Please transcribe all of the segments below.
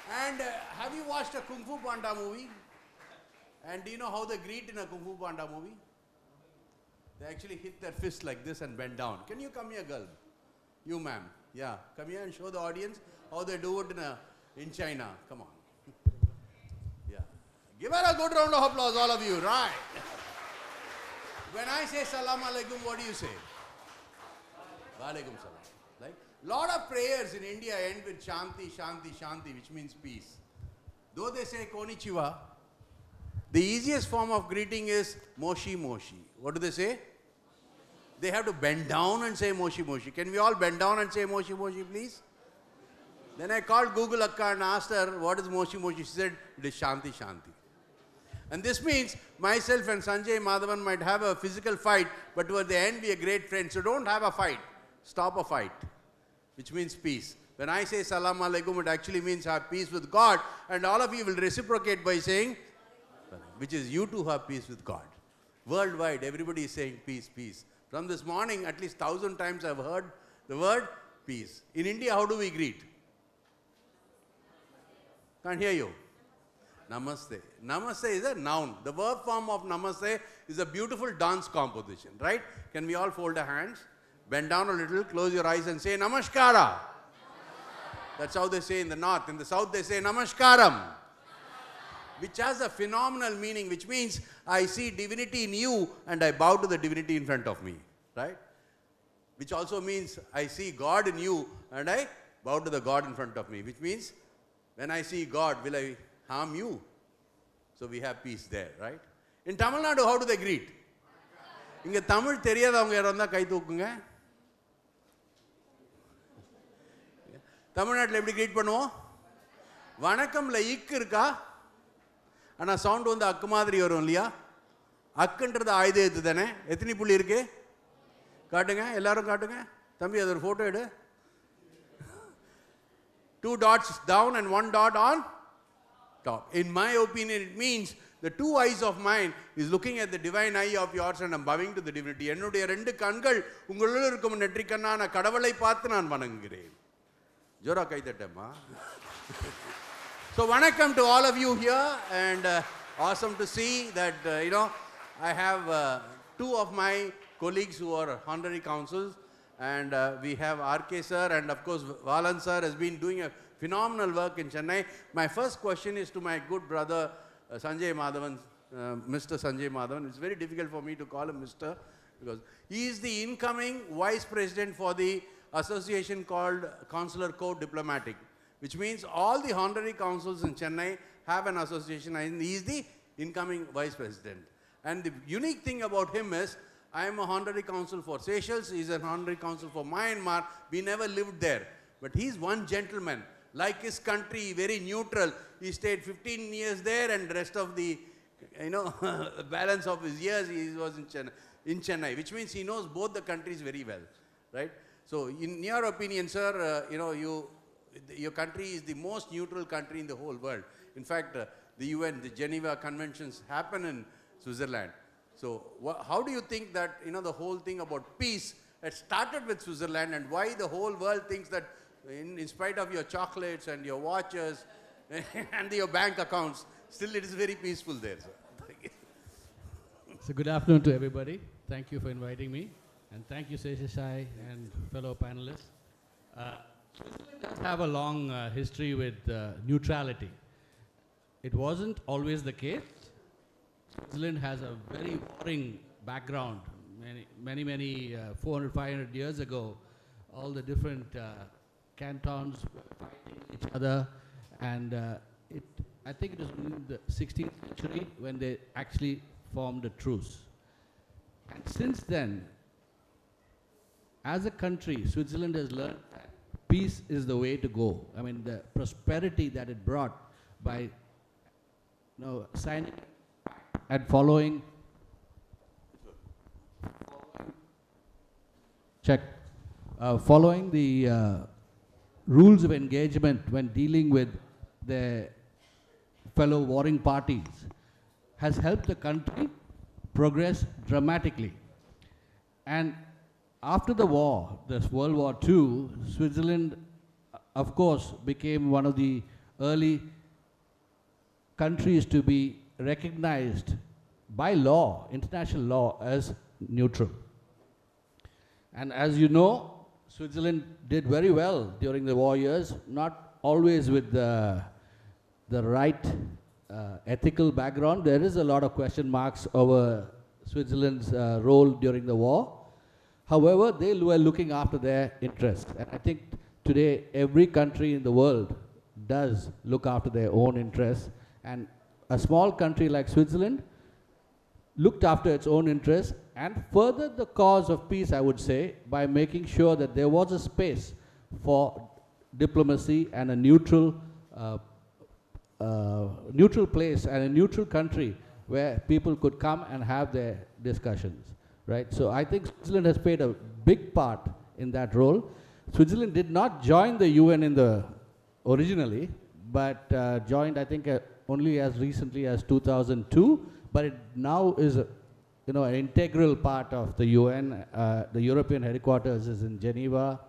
And have you watched a Kung Fu Panda movie? And do you know how they greet in a Kung Fu Panda movie? They actually hit their fist like this and bend down. Can you come here, girl? You, ma'am. Yeah, come here and show the audience how they do it in China. Come on. Yeah. Give her a good round of applause, all of you. Right. When I say Salam Alaikum, what do you say? Walaikum Salam. Like, lot of prayers in India end with Shanti, Shanti, Shanti, which means peace. Though they say Konnichiwa, the easiest form of greeting is Moshi Moshi. What do they say? They have to bend down and say Moshi Moshi. Can we all bend down and say Moshi Moshi, please? Then I called Google Akka and asked her, what is Moshi Moshi? She said, it is Shanti Shanti. And this means myself and Sanjay Madhavan might have a physical fight, but toward the end we are great friends. So don't have a fight. Stop a fight, which means peace. When I say Salam Alaikum, it actually means have peace with God. And all of you will reciprocate by saying, which is you too have peace with God. Worldwide, everybody is saying peace, peace. From this morning, at least 1,000 times I've heard the word peace. In India, how do we greet? Can't hear you. Namaste. Namaste is a noun. The verb form of namaste is a beautiful dance composition, right? Can we all fold our hands, bend down a little, close your eyes and say Namaskara. That's how they say in the north. In the south, they say Namaskaram, which has a phenomenal meaning, which means I see divinity in you and I bow to the divinity in front of me, right? Which also means I see God in you and I bow to the God in front of me, which means when I see God, will I harm you? So we have peace there, right? In Tamil Nadu, how do they greet? Inga Tamil theriyadavanga yaranda kai thookunga. Tamil Nadu eppadi greet பண்ணுவோம்? வணக்கம்ல இக் இருக்கா? ஆனா sound வந்து அக்கு மாதிரி வரும் இல்லையா? அக்குன்றது ஆயுத எழுத்து தானே? எத்தனை புள்ளி இருக்கு? காட்டுங்க, எல்லாரும் காட்டுங்க. தம்பி அது ஒரு போட்டோ எடு. 2 dots down and 1 dot on top. In my opinion, it means the 2 eyes of mine is looking at the divine eye of yours and I'm bowing to the divinity. என்னுடைய 2 கண்கள் உங்களுள்ள இருக்கும் நெற்றிக்கண்ணான கடவுளை பார்த்து நான் வணங்குகிறேன். ஜோரா கை தட்டேம்மா. So vanakkam to all of you here, and awesome to see that, I have 2 of my colleagues who are honorary consuls, and we have RK sir, and of course Valan sir has been doing a phenomenal work in Chennai. My first question is to my good brother Sanjay Madhavan, Mr. Sanjay Madhavan. It's very difficult for me to call him Mr. because he is the incoming vice president for the association called Consular Corps Diplomatic, which means all the honorary consuls in Chennai have an association and he is the incoming vice president. And the unique thing about him is, I am a honorary consul for Seychelles, he is an honorary consul for Myanmar. We never lived there. But he is one gentleman. Like his country, very neutral. He stayed 15 years there and the rest of the, balance of his years he was in Chennai, which means he knows both the countries very well, right? So in your opinion, sir, your country is the most neutral country in the whole world. In fact, the UN, the Geneva Conventions happen in Switzerland. So how do you think that, the whole thing about peace had started with Switzerland, and why the whole world thinks that in spite of your chocolates and your watches and your bank accounts, still it is very peaceful there, sir? So good afternoon to everybody. Thank you for inviting me. And thank you, Sesha Sai and fellow panelists. Switzerland does have a long history with neutrality. It wasn't always the case. Switzerland has a very warring background. Many 400, 500 years ago, all the different cantons were fighting each other, and I think it was in the 16th century when they actually formed a truce. And since then, as a country, Switzerland has learned that peace is the way to go. I mean, the prosperity that it brought by signing and following the rules of engagement when dealing with the fellow warring parties has helped the country progress dramatically. And after the war, this World War II, Switzerland, of course, became one of the early countries to be recognized by law, international law, as neutral. And as you know, Switzerland did very well during the war years, not always with the right ethical background. There is a lot of question marks over Switzerland's role during the war. However, they were looking after their interests. And I think today every country in the world does look after their own interests. And a small country like Switzerland looked after its own interests and furthered the cause of peace, I would say, by making sure that there was a space for diplomacy and a neutral place and a neutral country where people could come and have their discussions, right? So I think Switzerland has played a big part in that role. Switzerland did not join the UN originally, but joined, I think, only as recently as 2002. But it now is an integral part of the UN. The European headquarters is in Geneva,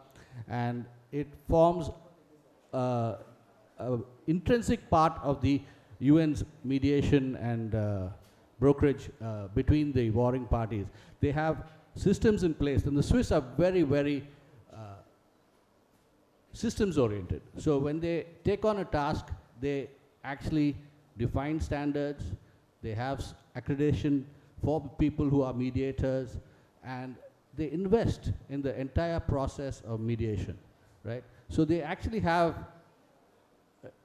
and it forms an intrinsic part of the UN's mediation and brokerage between the warring parties. They have systems in place, and the Swiss are very, very systems oriented. So when they take on a task, they actually define standards. They have accreditation for people who are mediators, and they invest in the entire process of mediation, right? So they actually have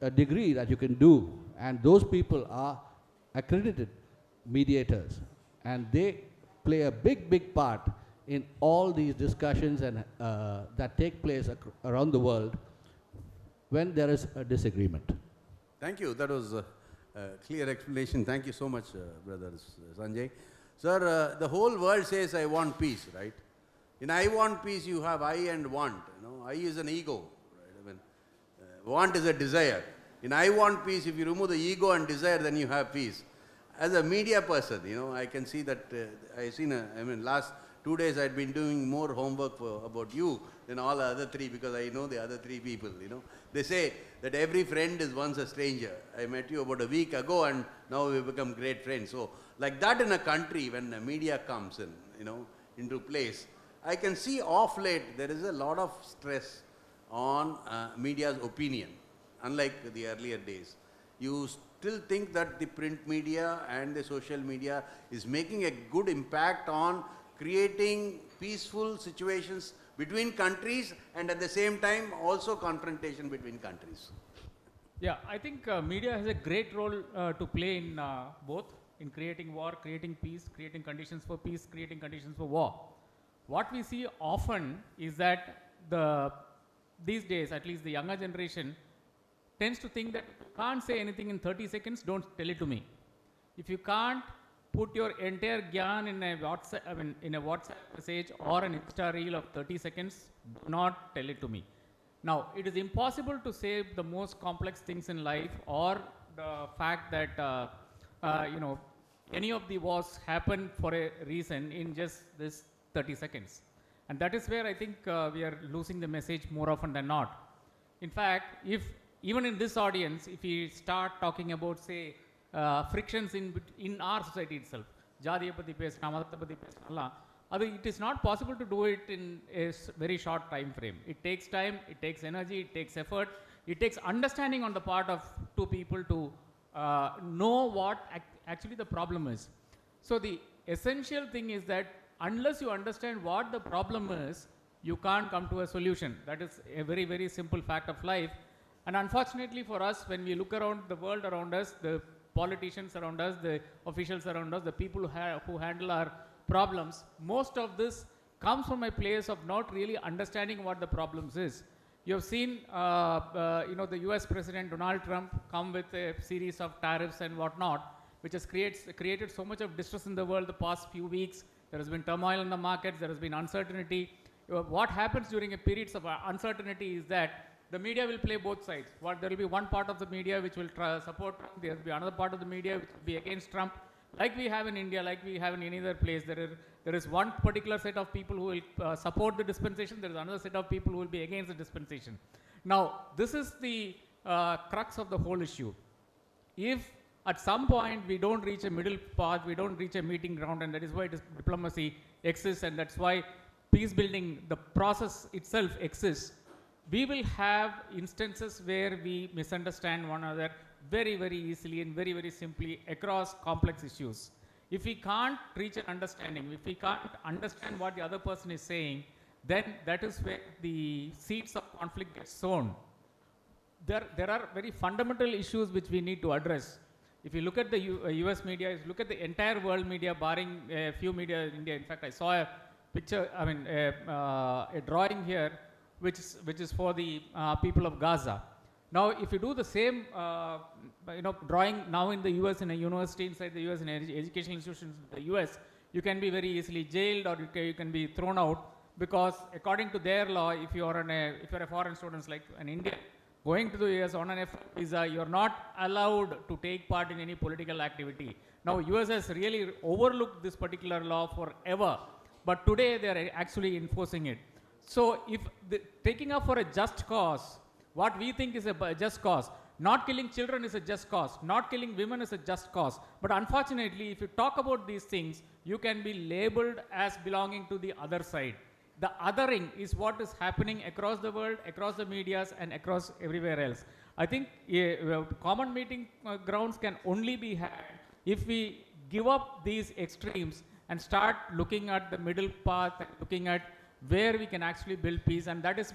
a degree that you can do, and those people are accredited mediators, and they play a big, big part in all these discussions and that take place around the world when there is a disagreement. Thank you. That was clear explanation. Thank you so much, Brother Sanjay. Sir, the whole world says, I want peace, right? In I want peace, you have I and want. I is an ego, right? I mean, want is a desire. In I want peace, if you remove the ego and desire, then you have peace. As a media person, I can see that, last 2 days I'd been doing more homework about you than all the other three, because I know the other three people, They say that every friend is once a stranger. I met you about a week ago and now we've become great friends. So like that in a country, when the media comes in, into place, I can see off late there is a lot of stress on media's opinion, unlike the earlier days. You still think that the print media and the social media is making a good impact on creating peaceful situations between countries, and at the same time also confrontation between countries? Yeah, I think media has a great role to play in both, in creating war, creating peace, creating conditions for peace, creating conditions for war. What we see often is that these days, at least the younger generation, tends to think that if you can't say anything in 30 seconds, don't tell it to me. If you can't put your entire gyan in a WhatsApp message or an Insta reel of 30 seconds, do not tell it to me. Now, it is impossible to say the most complex things in life, or the fact that any of the wars happen for a reason in just this 30 seconds. And that is where I think we are losing the message more often than not. In fact, even in this audience, if we start talking about, say, frictions in our society itself, it is not possible to do it in a very short time frame. It takes time, it takes energy, it takes effort, it takes understanding on the part of two people to know what actually the problem is. So the essential thing is that unless you understand what the problem is, you can't come to a solution. That is a very, very simple fact of life. And unfortunately for us, when we look around the world around us, the politicians around us, the officials around us, the people who handle our problems, most of this comes from a place of not really understanding what the problems is. You have seen, the US President Donald Trump come with a series of tariffs and whatnot, which has created so much of distress in the world the past few weeks. There has been turmoil in the markets, there has been uncertainty. What happens during a periods of uncertainty is that the media will play both sides. There will be one part of the media which will support Trump, there will be another part of the media which will be against Trump. Like we have in India, like we have in any other place, there is one particular set of people who will support the dispensation, there is another set of people who will be against the dispensation. Now, this is the crux of the whole issue. If at some point we don't reach a middle path, we don't reach a meeting ground, and that is why diplomacy exists, and that's why peace building, the process itself exists, we will have instances where we misunderstand one another very, very easily and very, very simply across complex issues. If we can't reach an understanding, if we can't understand what the other person is saying, then that is where the seeds of conflict get sown. There are very fundamental issues which we need to address. If you look at the US media, if you look at the entire world media, barring a few media in India, in fact, I saw a picture, a drawing here, which is for the people of Gaza. Now, if you do the same, drawing now in the US, in a university inside the US, in educational institutions in the US, you can be very easily jailed, or you can be thrown out, because according to their law, if you're a foreign student like an Indian, going to the US on an F visa, you're not allowed to take part in any political activity. Now, US has really overlooked this particular law forever, but today they are actually enforcing it. So, if taking up for a just cause, what we think is a just cause, not killing children is a just cause, not killing women is a just cause. But unfortunately, if you talk about these things, you can be labeled as belonging to the other side. The othering is what is happening across the world, across the medias, and across everywhere else. I think common meeting grounds can only be had if we give up these extremes and start looking at the middle path, and looking at where we can actually build peace, and that is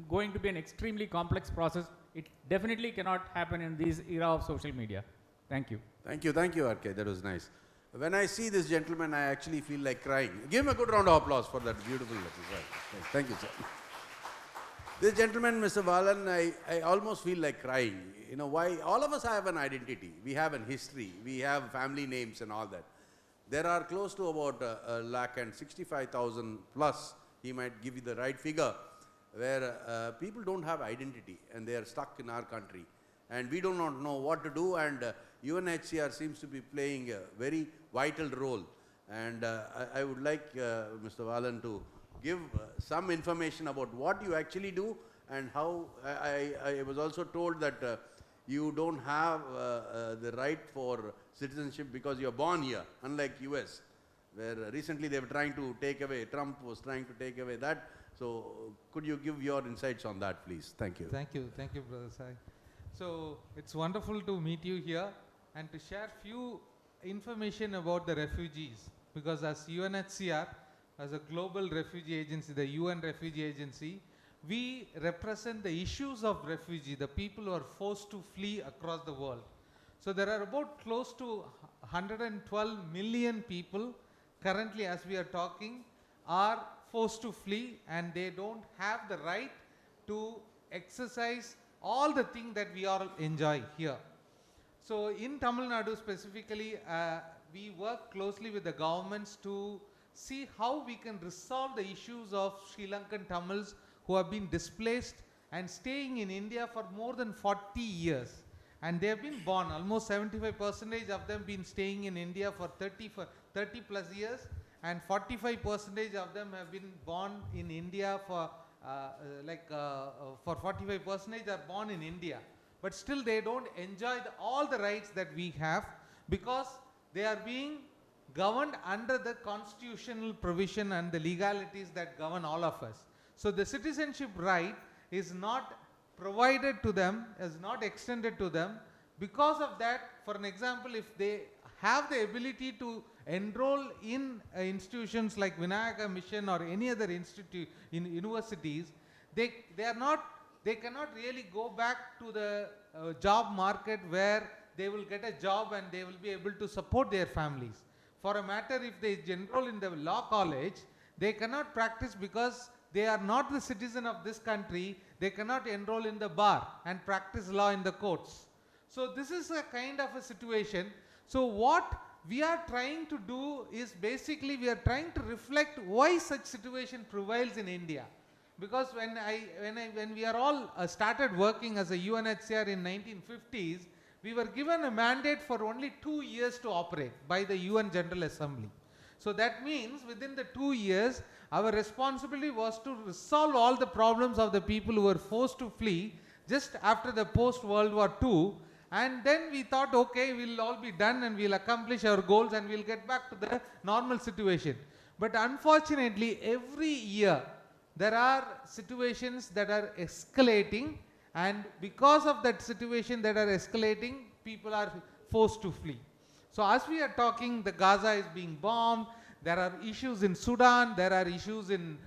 going to be an extremely complex process. It definitely cannot happen in this era of social media. Thank you. Thank you, RK. That was nice. When I see this gentleman, I actually feel like crying. Give him a good round of applause for that beautiful letter. Thank you, sir. This gentleman, Mr. Valan, I almost feel like crying. You know why? All of us have an identity. We have a history. We have family names and all that. There are close to about 1,65,000 plus, he might give you the right figure, where people don't have identity and they are stuck in our country. And we do not know what to do, and UNHCR seems to be playing a very vital role. And I would like Mr. Valan to give some information about what you actually do, and how I was also told that you don't have the right for citizenship because you're born here, unlike US, where recently they were trying to take away, Trump was trying to take away that. So could you give your insights on that, please? Thank you. Thank you, Brother Sai. So it's wonderful to meet you here and to share few information about the refugees, because as UNHCR, as a global refugee agency, the UN refugee agency, we represent the issues of refugee, the people who are forced to flee across the world. So there are about close to 112 million people currently, as we are talking, are forced to flee, and they don't have the right to exercise all the things that we all enjoy here. So in Tamil Nadu specifically, we work closely with the governments to see how we can resolve the issues of Sri Lankan Tamils who have been displaced and staying in India for more than 40 years. And they have been born, almost 75% of them been staying in India for 30 plus years, and 45% of them have been born in India for 45% are born in India. But still they don't enjoy all the rights that we have, because they are being governed under the constitutional provision and the legalities that govern all of us. So the citizenship right is not provided to them, is not extended to them. Because of that, for an example, if they have the ability to enroll in institutions like Vinayaka Mission or any other institute in universities, they cannot really go back to the job market where they will get a job and they will be able to support their families. For a matter, if they enroll in the law college, they cannot practice because they are not the citizen of this country. They cannot enroll in the bar and practice law in the courts. So this is a kind of a situation. So what we are trying to do is basically we are trying to reflect why such situation prevails in India. Because when we are all started working as a UNHCR in 1950s, we were given a mandate for only 2 years to operate by the UN General Assembly. So that means within the 2 years, our responsibility was to resolve all the problems of the people who were forced to flee. just after the post-World War II, and then we thought, okay, we'll all be done and we'll accomplish our goals and we'll get back to the normal situation. But unfortunately, every year there are situations that are escalating, and because of that situation that are escalating, people are forced to flee. So as we are talking, the Gaza is being bombed, there are issues in Sudan, there are issues in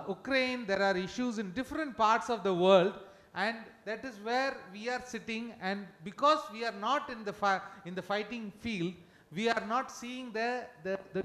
Ukraine, there are issues in different parts of the world, and that is where we are sitting, and because we are not in the fighting field, we are not seeing the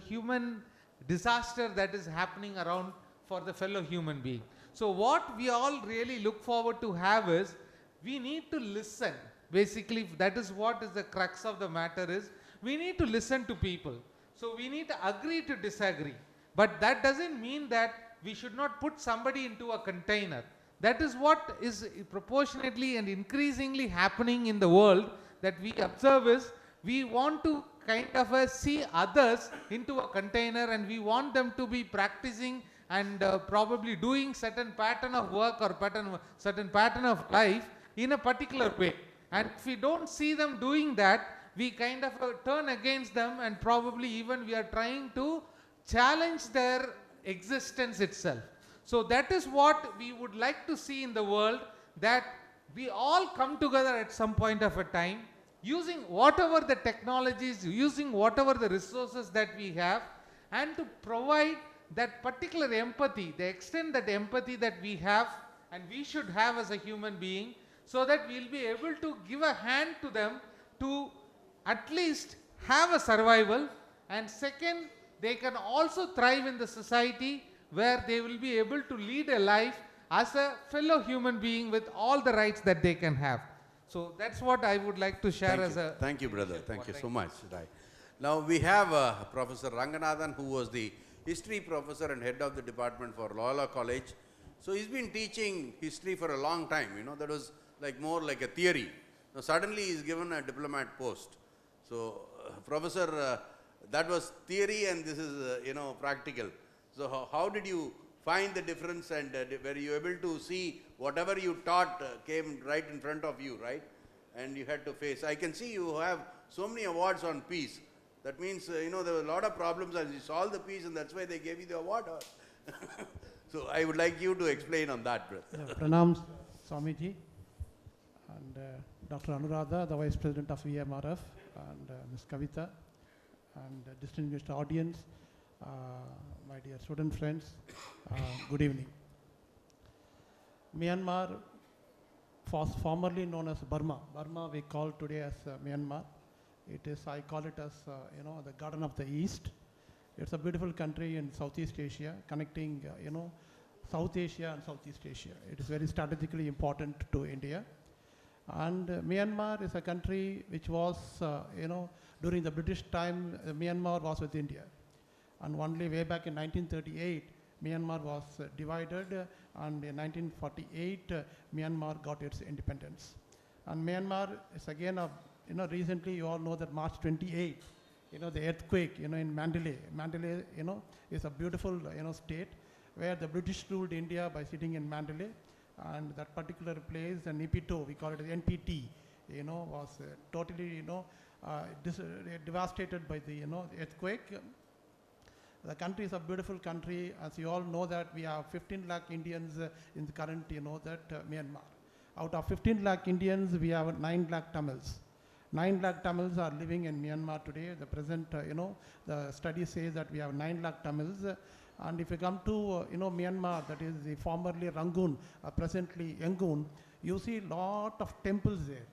human disaster that is happening around for the fellow human being. So what we all really look forward to have is, we need to listen. Basically, that is what is the crux of the matter is, we need to listen to people. So we need to agree to disagree. But that doesn't mean that we should not put somebody into a container. That is what is proportionately and increasingly happening in the world, that we observe is, we want to kind of see others into a container, and we want them to be practicing and probably doing certain pattern of work or certain pattern of life in a particular way. And if we don't see them doing that, we kind of turn against them, and probably even we are trying to challenge their existence itself. So that is what we would like to see in the world, that we all come together at some point of a time, using whatever the technologies, using whatever the resources that we have, and to provide that particular empathy, the extent that empathy that we have and we should have as a human being, so that we'll be able to give a hand to them to at least have a survival, and second, they can also thrive in the society where they will be able to lead a life as a fellow human being with all the rights that they can have. So that's what I would like to share as a... Thank you, brother. Thank you so much. Right. Now we have Professor Ranganathan, who was the history professor and head of the department for Loyola College. So he's been teaching history for a long time. You know, that was like more like a theory. Now suddenly he's given a diplomat post. So Professor, that was theory, and this is, you know, practical. So how did you find the difference, and were you able to see whatever you taught came right in front of you, right? And you had to face. I can see you have so many awards on peace. That means, you know, there were a lot of problems and you solved the peace, and that's why they gave you the award. So I would like you to explain on that, brother. Yeah, pranams, Swamiji, and Dr. Anuradha, the Vice President of VMRF, and Ms. Kavita, and distinguished audience, my dear student friends, good evening. Myanmar was formerly known as Burma. Burma we call today as Myanmar. It is, I call it as, you know, the Garden of the East. It's a beautiful country in Southeast Asia, connecting, you know, South Asia and Southeast Asia. It is very strategically important to India. And Myanmar is a country which was, you know, during the British time, Myanmar was with India. And only way back in 1938, Myanmar was divided, and in 1948, Myanmar got its independence. And Myanmar is again a, you know, recently you all know that March 28, you know, the earthquake, you know, in Mandalay. Mandalay, you know, is a beautiful, you know, state where the British ruled India by sitting in Mandalay, and that particular place, the Nipito, we call it NPT, you know, was totally, you know, devastated by the, you know, earthquake. The country is a beautiful country. As you all know that we have 15 lakh Indians in the current, you know, that Myanmar. Out of 15 lakh Indians, we have 9 lakh Tamils. 9 lakh Tamils are living in Myanmar today. The present, you know, the study says that we have 9 lakh Tamils. And if you come to, you know, Myanmar, that is the formerly Rangoon, presently Yangon, you see lot of temples there.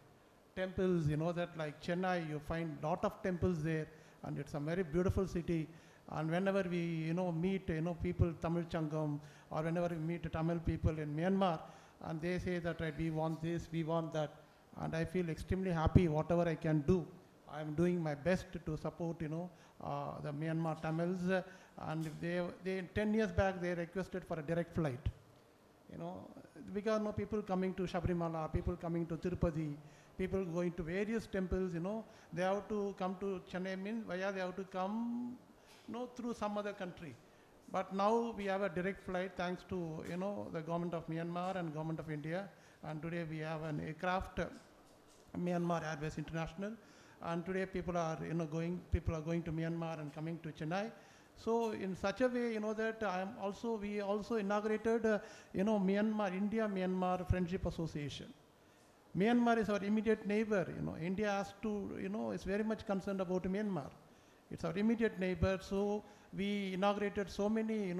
Temples, you know, that like Chennai, you find lot of temples there, and it's a very beautiful city. And whenever we, you know, meet, you know, people, Tamil Changam, or whenever we meet Tamil people in Myanmar, and they say that, right, we want this, we want that, and I feel extremely happy whatever I can do. I'm doing my best to support, you know, the Myanmar Tamils, and they 10 years back, they requested for a direct flight, you know, because, you know, people coming to Sabrimala, people coming to Tirupati, people going to various temples, you know, they have to come to Chennai, means via they have to come, you know, through some other country. But now we have a direct flight thanks to, you know, the government of Myanmar and government of India. And today we have an aircraft, Myanmar Airways International. And today people are going to Myanmar and coming to Chennai. So in such a way, that we also inaugurated, Myanmar, India-Myanmar Friendship Association. Myanmar is our immediate neighbor. India has to, is very much concerned about Myanmar. It's our immediate neighbor. So we inaugurated so many,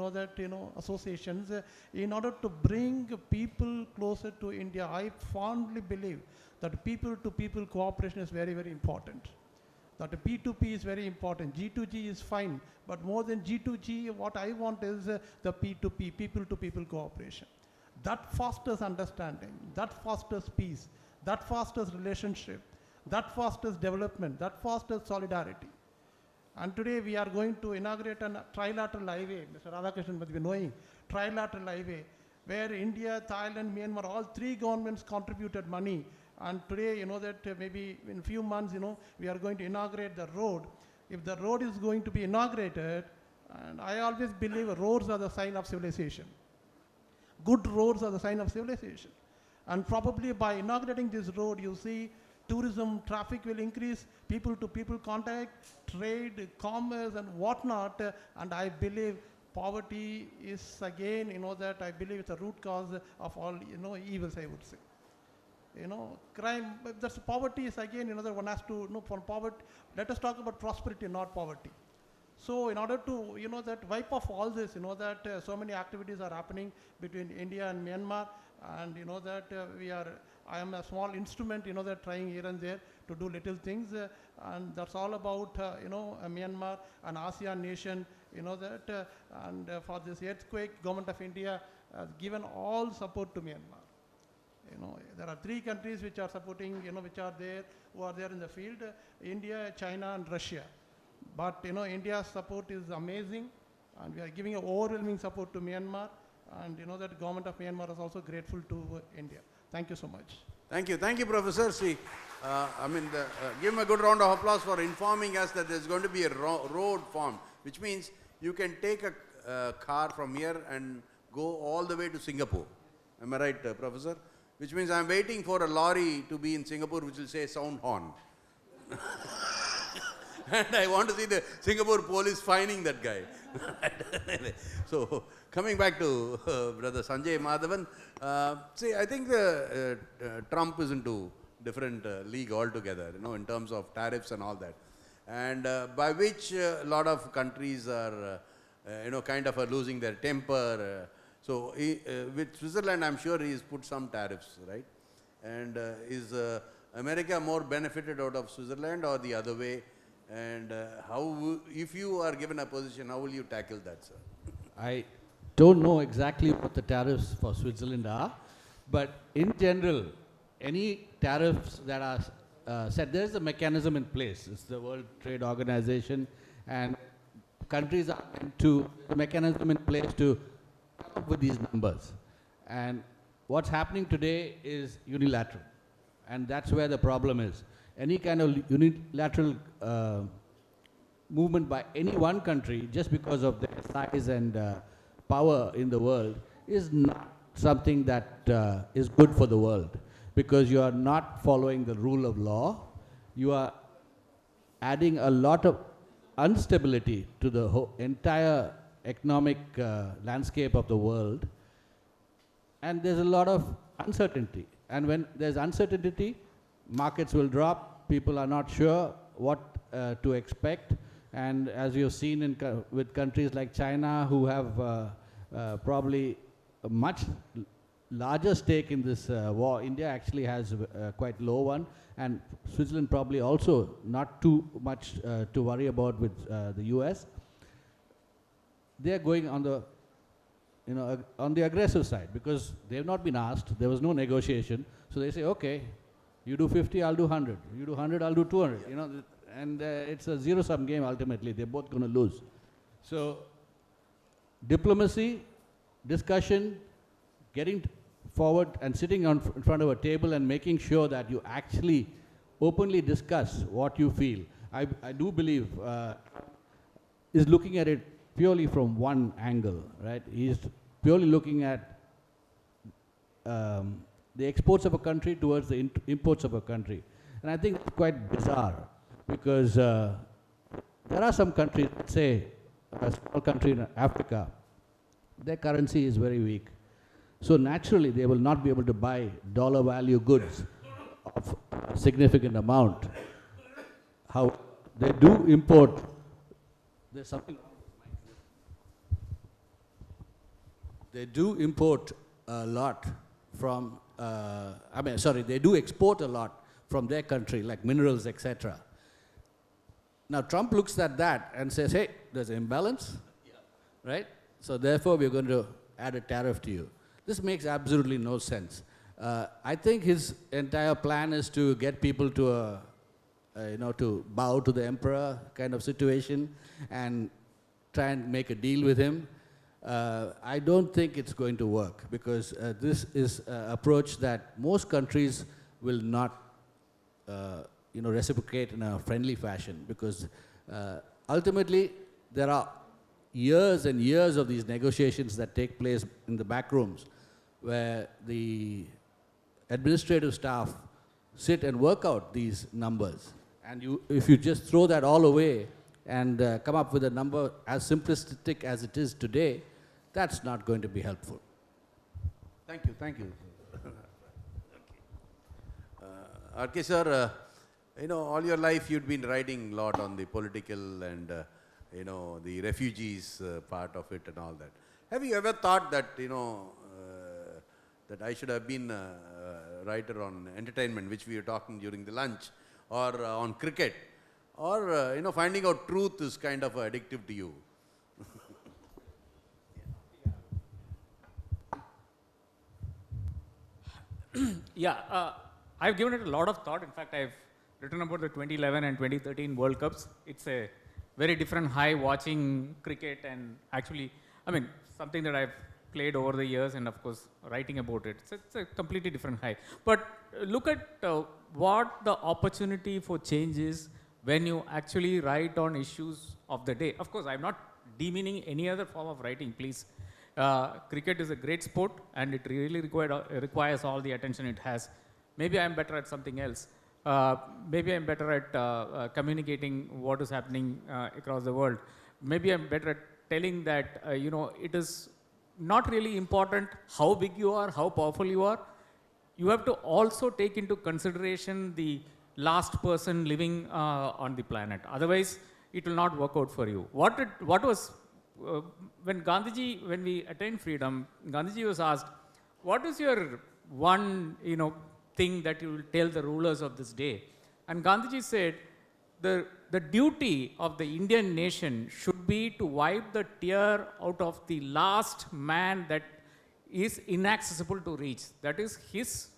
associations in order to bring people closer to India. I fondly believe that people-to-people cooperation is very, very important. That the P2P is very important. G2G is fine, but more than G2G, what I want is the P2P, people-to-people cooperation. That fosters understanding, that fosters peace, that fosters relationship, that fosters development, that fosters solidarity. And today we are going to inaugurate a trilateral highway, Mr. Radhakrishnan must be knowing, trilateral highway, where India, Thailand, Myanmar, all three governments contributed money. And today, that maybe in a few months, we are going to inaugurate the road. If the road is going to be inaugurated, and I always believe roads are the sign of civilization. Good roads are the sign of civilization. And probably by inaugurating this road, you see tourism, traffic will increase, people-to-people contact, trade, commerce, and whatnot. And I believe poverty is again, that I believe it's a root cause of all, evils, I would say. Crime, that's poverty is again, that one has to, for poverty, let us talk about prosperity, not poverty. So in order to, that wipe off all this, that so many activities are happening between India and Myanmar, and that I am a small instrument, that trying here and there to do little things, and that's all about, Myanmar, an ASEAN nation, that, and for this earthquake, Government of India has given all support to Myanmar. There are three countries which are supporting, who are there in the field, India, China, and Russia. But, India's support is amazing, and we are giving overwhelming support to Myanmar, and, that government of Myanmar is also grateful to India. Thank you so much. Thank you, Professor. See, give him a good round of applause for informing us that there's going to be a road formed, which means you can take a car from here and go all the way to Singapore. Am I right, Professor? Which means I'm waiting for a lorry to be in Singapore which will say sound horn. And I want to see the Singapore police fining that guy. So, coming back to Brother Sanjay Madhavan, see, I think Trump is into different league altogether, in terms of tariffs and all that. And by which a lot of countries are, kind of are losing their temper. So, with Switzerland, I'm sure he's put some tariffs, right? And is America more benefited out of Switzerland or the other way? And if you are given a position, how will you tackle that, sir? I don't know exactly what the tariffs for Switzerland are, but in general, any tariffs that are set, there is a mechanism in place. It's the World Trade Organization, and countries are meant to, the mechanism in place to come up with these numbers. And what's happening today is unilateral, and that's where the problem is. Any kind of unilateral movement by any one country, just because of their size and power in the world, is not something that is good for the world, because you are not following the rule of law. You are adding a lot of instability to the entire economic landscape of the world, and there's a lot of uncertainty. And when there's uncertainty, markets will drop, people are not sure what to expect, and as you've seen with countries like China, who have probably a much larger stake in this war. India actually has a quite low one, and Switzerland probably also not too much to worry about with the US. They're going on the on the aggressive side, because they've not been asked, there was no negotiation, so they say, okay, you do 50, I'll do 100. You do 100, I'll do 200. And it's a zero-sum game ultimately. They're both going to lose. So, diplomacy, discussion, getting forward and sitting in front of a table and making sure that you actually openly discuss what you feel. I do believe is looking at it purely from one angle, right? He's purely looking at the exports of a country towards the imports of a country. And I think it's quite bizarre, because there are some countries, say a small country in Africa, their currency is very weak. So naturally, they will not be able to buy dollar value goods of a significant amount. How they do import, there's something. They do import a lot from, they do export a lot from their country, like minerals, etc. Now, Trump looks at that and says, hey, there's an imbalance, right? So therefore, we're going to add a tariff to you. This makes absolutely no sense. I think his entire plan is to get people to to bow to the emperor kind of situation and try and make a deal with him. I don't think it's going to work, because this is an approach that most countries will not reciprocate in a friendly fashion, because ultimately there are years and years of these negotiations that take place in the back rooms, where the administrative staff sit and work out these numbers. And if you just throw that all away and come up with a number as simplistic as it is today, that's not going to be helpful. Thank you, thank you. RK sir, all your life you'd been writing a lot on the political and, the refugees part of it and all that. Have you ever thought that, that I should have been a writer on entertainment, which we were talking during the lunch, or on cricket, or, finding out truth is kind of addictive to you? Yeah, I've given it a lot of thought. In fact, I've written about the 2011 and 2013 World Cups. It's a very different high watching cricket, and actually, something that I've played over the years, and of course, writing about it. It's a completely different high. But look at what the opportunity for change is when you actually write on issues of the day. Of course, I'm not demeaning any other form of writing, please. Cricket is a great sport, and it really requires all the attention it has. Maybe I'm better at something else. Maybe I'm better at communicating what is happening across the world. Maybe I'm better at telling that, it is not really important how big you are, how powerful you are. You have to also take into consideration the last person living on the planet. Otherwise, it will not work out for you. What was when we attained freedom, Gandhiji was asked, what is your one, thing that you will tell the rulers of this day? And Gandhiji said, the duty of the Indian nation should be to wipe the tear out of the last man that is inaccessible to reach. That is, his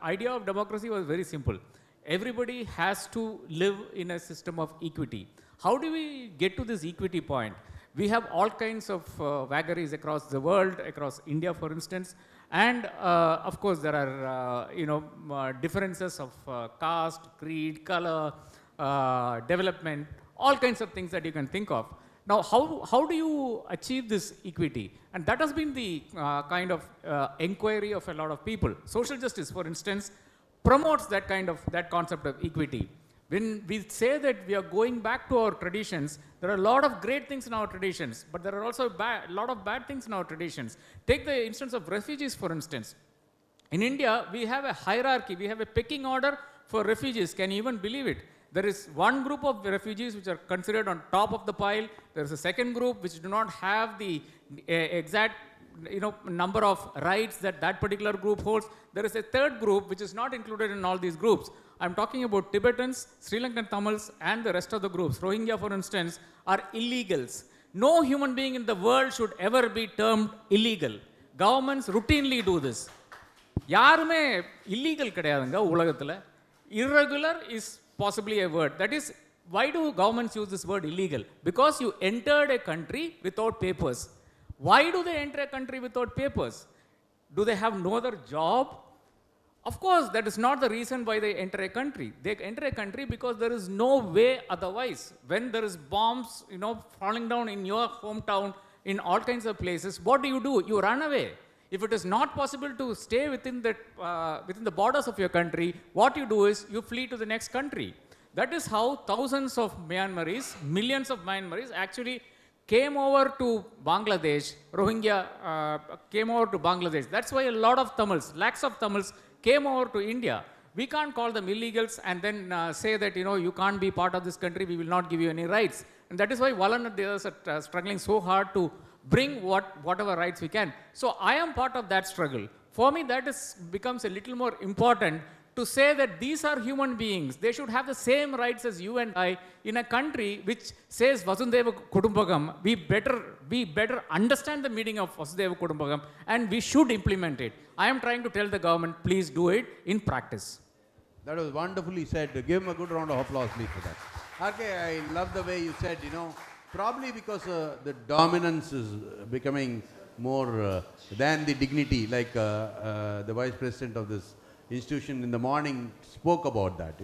idea of democracy was very simple. Everybody has to live in a system of equity. How do we get to this equity point? We have all kinds of vagaries across the world, across India, for instance. And of course, there are differences of caste, creed, color, development, all kinds of things that you can think of. Now, how do you achieve this equity? And that has been the kind of inquiry of a lot of people. Social justice, for instance, promotes that concept of equity. When we say that we are going back to our traditions, there are a lot of great things in our traditions, but there are also a lot of bad things in our traditions. Take the instance of refugees, for instance. In India, we have a hierarchy, we have a pecking order for refugees. Can you even believe it? There is one group of refugees which are considered on top of the pile. There is a second group which do not have the exact number of rights that particular group holds. There is a third group which is not included in all these groups. I'm talking about Tibetans, Sri Lankan Tamils, and the rest of the groups. Rohingya, for instance, are illegals. No human being in the world should ever be termed illegal. Governments routinely do this. யாருமே illegal கிடையாதுங்க உலகத்துல. Irregular is possibly a word. That is, why do governments use this word illegal? Because you entered a country without papers. Why do they enter a country without papers? Do they have no other job? Of course, that is not the reason why they enter a country. They enter a country because there is no way otherwise. When there is bombs, falling down in your hometown, in all kinds of places, what do? You run away. If it is not possible to stay within the borders of your country, what you do is you flee to the next country. That is how thousands of Myanmaris, millions of Myanmaris actually came over to Bangladesh. Rohingya came over to Bangladesh. That's why a lot of Tamils, lakhs of Tamils came over to India. We can't call them illegals and then say that, you can't be part of this country, we will not give you any rights. And that is why Valan and the others are struggling so hard to bring whatever rights we can. So I am part of that struggle. For me, that becomes a little more important to say that these are human beings. They should have the same rights as you and I in a country which says Vasundhaiva Kudumbakam. We better understand the meaning of Vasundhaiva Kudumbakam and we should implement it. I am trying to tell the government, please do it in practice. That was wonderfully said. Give him a good round of applause, please, for that. Okay, I love the way you said, probably because the dominance is becoming more than the dignity, like the Vice President of this institution in the morning spoke about that,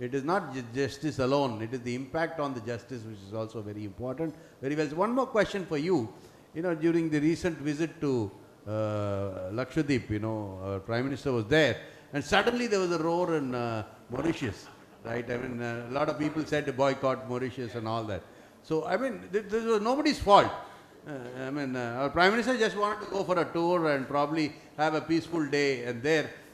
It is not justice alone, it is the impact on the justice which is also very important. Very well. So one more question for you. During the recent visit to Lakshadweep, Prime Minister was there, and suddenly there was a roar in Mauritius, right? I mean, a lot of people said to boycott Mauritius and all that. So, I mean, this was nobody's fault. Our Prime Minister just wanted to go for a tour and probably have a peaceful day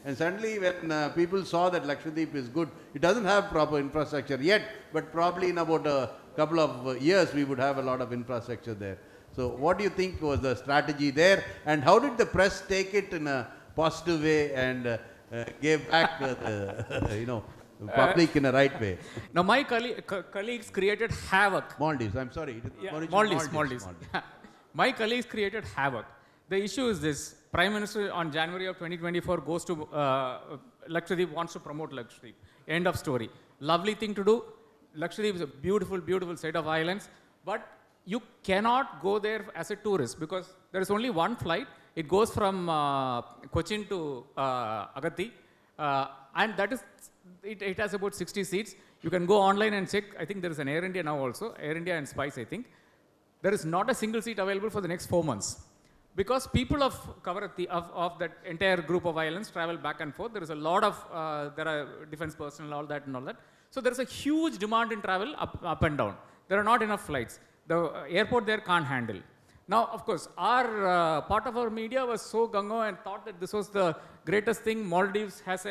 and suddenly when people saw that Lakshadweep is good, it doesn't have proper infrastructure yet, but probably in about a couple of years we would have a lot of infrastructure there. So what do you think was the strategy there, and how did the press take it in a positive way and gave back the public in a right way? Now my colleagues created havoc. Maldives, I'm sorry. Maldives. My colleagues created havoc. The issue is this. Prime Minister on January of 2024 goes to Lakshadweep, wants to promote Lakshadweep. End of story. Lovely thing to do. Lakshadweep is a beautiful, beautiful set of islands. But you cannot go there as a tourist because there is only one flight. It goes from Cochin to Agatti. And that is, it has about 60 seats. You can go online and check. I think there is an Air India now also. Air India and Spice, I think. There is not a single seat available for the next 4 months. Because people of Kavaratti, of that entire group of islands travel back and forth. There is a lot of, there are defense personnel, all that and all that. So there is a huge demand in travel up and down. There are not enough flights. The airport there can't handle. Now, of course, our part of our media was so gung-ho and thought that this was the greatest thing. Maldives has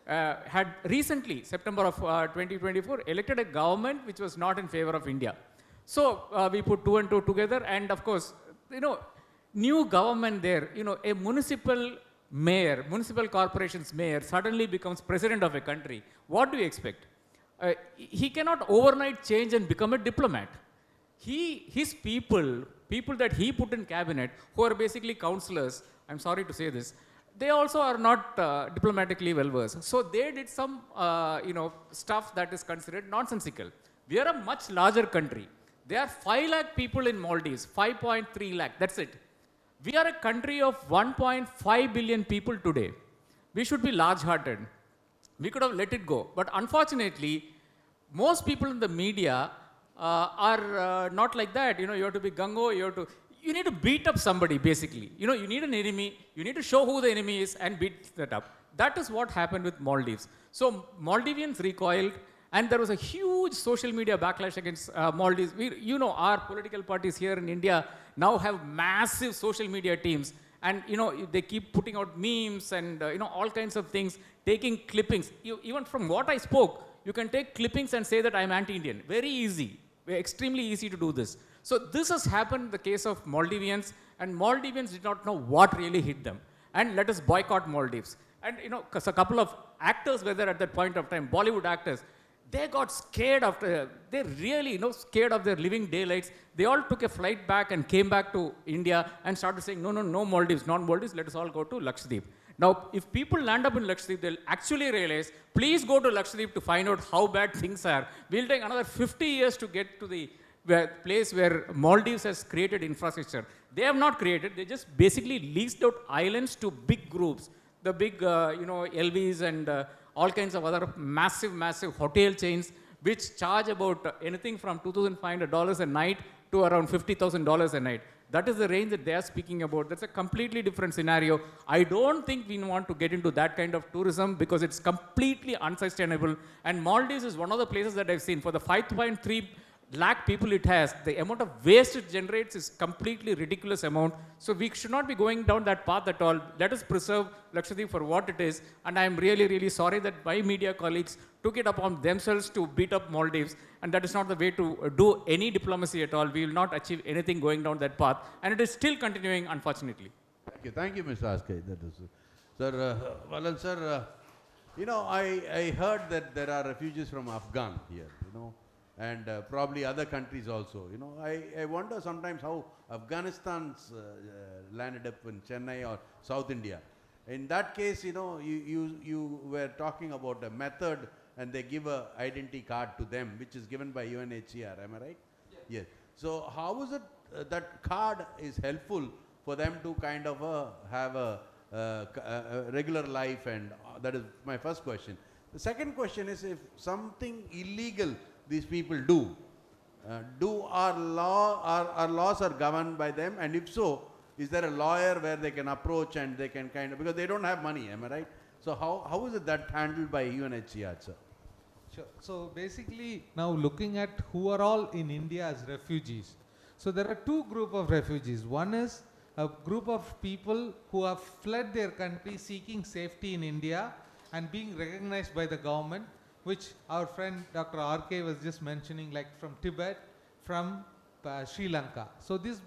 had recently, September of 2024, elected a government which was not in favor of India. So we put 2 and 2 together, and of course, new government there, a municipal corporation's mayor suddenly becomes president of a country. What do you expect? He cannot overnight change and become a diplomat. His people that he put in cabinet, who are basically councillors, I'm sorry to say this, they also are not diplomatically well versed. So they did some, stuff that is considered nonsensical. We are a much larger country. There are 5 lakh people in Maldives, 5.3 lakh, that's it. We are a country of 1.5 billion people today. We should be large-hearted. We could have let it go. But unfortunately, most people in the media are not like that. You have to be gung-ho, you need to beat up somebody, basically. You need an enemy, you need to show who the enemy is and beat that up. That is what happened with Maldives. So Maldivians recoiled, and there was a huge social media backlash against Maldives. Our political parties here in India now have massive social media teams. And, they keep putting out memes and, all kinds of things, taking clippings. Even from what I spoke, you can take clippings and say that I'm anti-Indian. Very easy. Extremely easy to do this. So this has happened in the case of Maldivians, and Maldivians did not know what really hit them. And let us boycott Maldives. And, because a couple of actors were there at that point of time, Bollywood actors, they got scared after, they really, scared of their living daylights. They all took a flight back and came back to India and started saying, no Maldives, not Maldives, let us all go to Lakshadweep. Now, if people land up in Lakshadweep, they'll actually realize, please go to Lakshadweep to find out how bad things are. We'll take another 50 years to get to the place where Maldives has created infrastructure. They have not created, they just basically leased out islands to big groups. The big, LVs and all kinds of other massive hotel chains, which charge about anything from $2,500 a night to around $50,000 a night. That is the range that they are speaking about. That's a completely different scenario. I don't think we want to get into that kind of tourism because it's completely unsustainable. And Maldives is one of the places that I've seen. For the 5.3 lakh people it has, the amount of waste it generates is completely ridiculous amount. So we should not be going down that path at all. Let us preserve Lakshadweep for what it is. And I'm really, really sorry that my media colleagues took it upon themselves to beat up Maldives. And that is not the way to do any diplomacy at all. We will not achieve anything going down that path. And it is still continuing, unfortunately. Thank you, Mr. Askay. That is, sir, Valan, sir, you know, I heard that there are refugees from Afghan here, you know, and probably other countries also. You know, I wonder sometimes how Afghanistan's landed up in Chennai or South India. In that case, you know, you were talking about a method and they give a identity card to them, which is given by UNHCR, am I right? Yes. So how is it that card is helpful for them to kind of have a regular life, and that is my first question. The second question is, if something illegal these people do, our laws are governed by them, and if so, is there a lawyer where they can approach and they can kind of, because they don't have money, am I right? So how is it that handled by UNHCR, sir? Sure. So basically, now looking at who are all in India as refugees. So there are two groups of refugees. One is a group of people who have fled their country seeking safety in India and being recognized by the government, which our friend Dr. R.K. was just mentioning, like from Tibet, from Sri Lanka. So these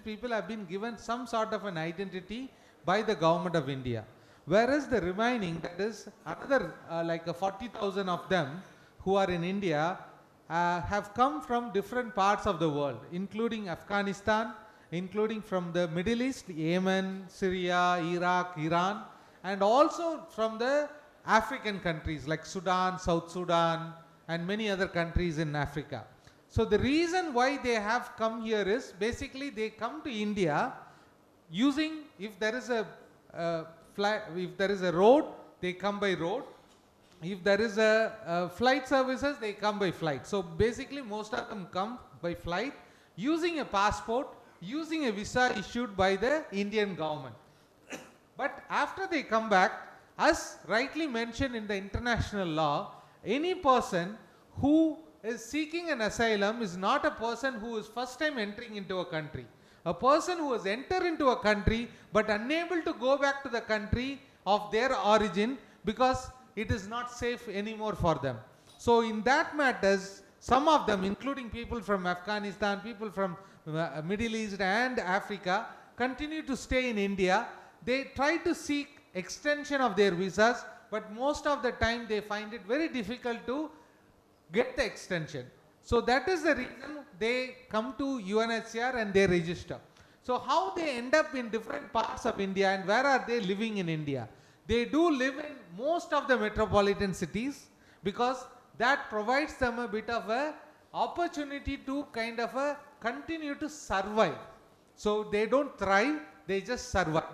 people have been given some sort of an identity by the government of India. Whereas the remaining, that is another like 40,000 of them who are in India, have come from different parts of the world, including Afghanistan, including from the Middle East, Yemen, Syria, Iraq, Iran, and also from the African countries like Sudan, South Sudan, and many other countries in Africa. So the reason why they have come here is basically they come to India using, if there is a road, they come by road. If there is a flight services, they come by flight. So basically most of them come by flight using a passport, using a visa issued by the Indian government. But after they come back, as rightly mentioned in the international law, any person who is seeking an asylum is not a person who is first time entering into a country. A person who has entered into a country but unable to go back to the country of their origin because it is not safe anymore for them. So in that matters, some of them, including people from Afghanistan, people from Middle East and Africa, continue to stay in India. They try to seek extension of their visas, but most of the time they find it very difficult to get the extension. So that is the reason they come to UNHCR and they register. So how they end up in different parts of India and where are they living in India? They do live in most of the metropolitan cities because that provides them a bit of a opportunity to kind of continue to survive. So they don't thrive, they just survive.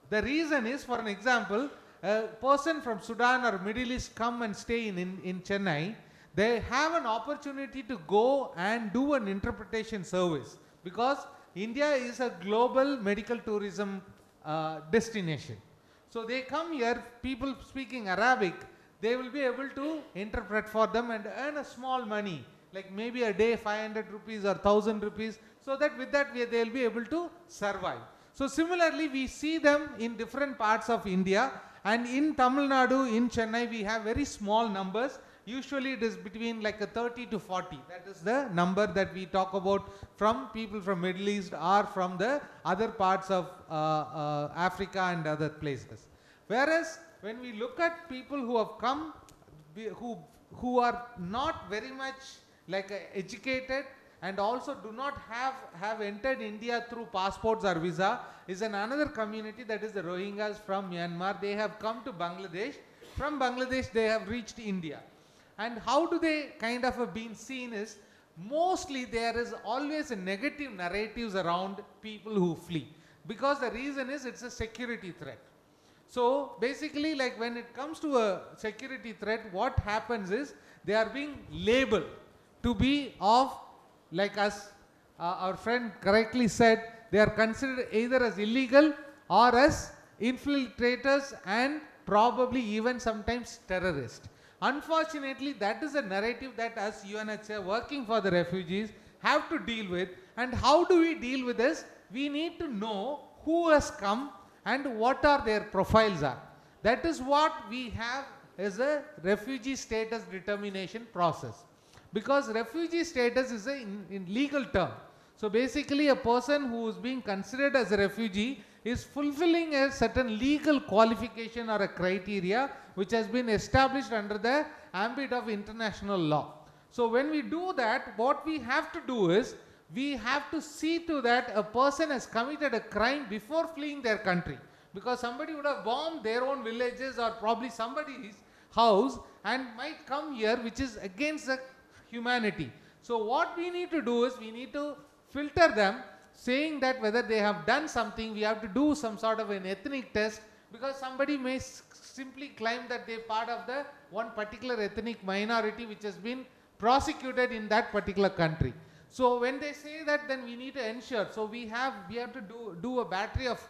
The reason is, for an example, a person from Sudan or Middle East come and stay in Chennai, they have an opportunity to go and do an interpretation service because India is a global medical tourism destination. So they come here, people speaking Arabic, they will be able to interpret for them and earn a small money, like maybe a day 500 rupees or 1000 rupees, so that with that they will be able to survive. So similarly, we see them in different parts of India, and in Tamil Nadu, in Chennai, we have very small numbers. Usually it is between like a 30 to 40. That is the number that we talk about from people from Middle East or from the other parts of Africa and other places. Whereas when we look at people who have come, who are not very much like educated and also do not have entered India through passports or visa, is another community, that is the Rohingyas from Myanmar. They have come to Bangladesh. From Bangladesh they have reached India. And how do they kind of have been seen is, mostly there is always a negative narratives around people who flee, because the reason is it's a security threat. So basically, like when it comes to a security threat, what happens is they are being labeled to be of, like as our friend correctly said, they are considered either as illegal or as infiltrators and probably even sometimes terrorists. Unfortunately, that is a narrative that as UNHCR working for the refugees have to deal with. And how do we deal with this? We need to know who has come and what are their profiles are. That is what we have as a refugee status determination process. Because refugee status is in legal term. So basically a person who is being considered as a refugee is fulfilling a certain legal qualification or a criteria which has been established under the ambit of international law. So when we do that, what we have to do is, we have to see to that a person has committed a crime before fleeing their country. Because somebody would have bombed their own villages or probably somebody's house and might come here, which is against the humanity. So what we need to do is, we need to filter them, saying that whether they have done something, we have to do some sort of an ethnic test, because somebody may simply claim that they are part of the one particular ethnic minority which has been prosecuted in that particular country. So when they say that, then we need to ensure. So we have to do a battery of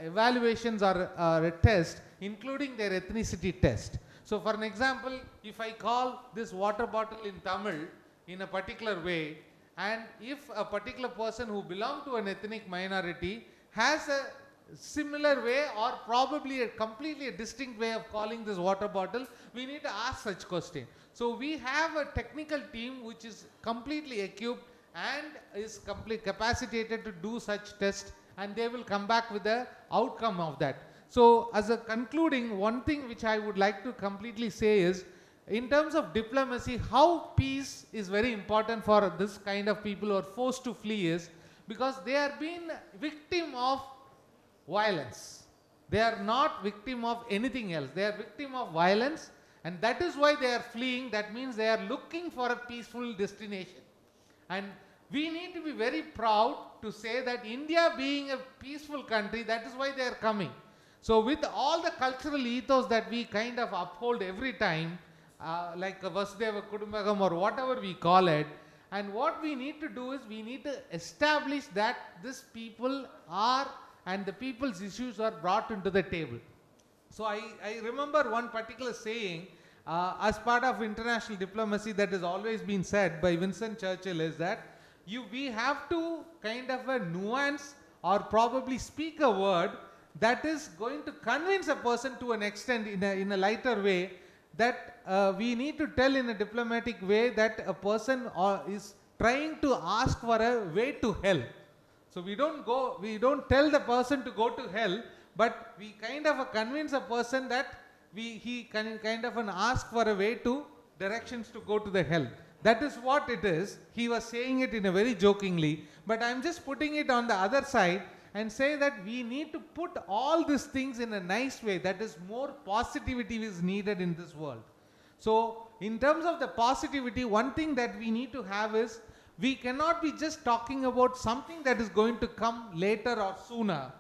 evaluations or a test, including their ethnicity test. So for an example, if I call this water bottle in Tamil in a particular way, and if a particular person who belongs to an ethnic minority has a similar way or probably a completely distinct way of calling this water bottle, we need to ask such question. So we have a technical team which is completely equipped and is completely capacitated to do such tests, and they will come back with the outcome of that. So as a concluding, one thing which I would like to completely say is, in terms of diplomacy, how peace is very important for this kind of people who are forced to flee is because they are being victim of violence. They are not victim of anything else. They are victim of violence, and that is why they are fleeing. That means they are looking for a peaceful destination. And we need to be very proud to say that India being a peaceful country, that is why they are coming. So with all the cultural ethos that we kind of uphold every time, like Vasudeva Kudumbakam or whatever we call it, and what we need to do is we need to establish that these people are, and the people's issues are brought into the table. So I remember one particular saying as part of international diplomacy that has always been said by Winston Churchill is that we have to kind of a nuance or probably speak a word that is going to convince a person to an extent in a lighter way, that we need to tell in a diplomatic way that a person is trying to ask for a way to hell. So we don't tell the person to go to hell, but we kind of convince a person that he can kind of ask for a way to directions to go to the hell. That is what it is. He was saying it in a very jokingly, but I am just putting it on the other side and say that we need to put all these things in a nice way. That is, more positivity is needed in this world. So in terms of the positivity, one thing that we need to have is, we cannot be just talking about something that is going to come later or sooner,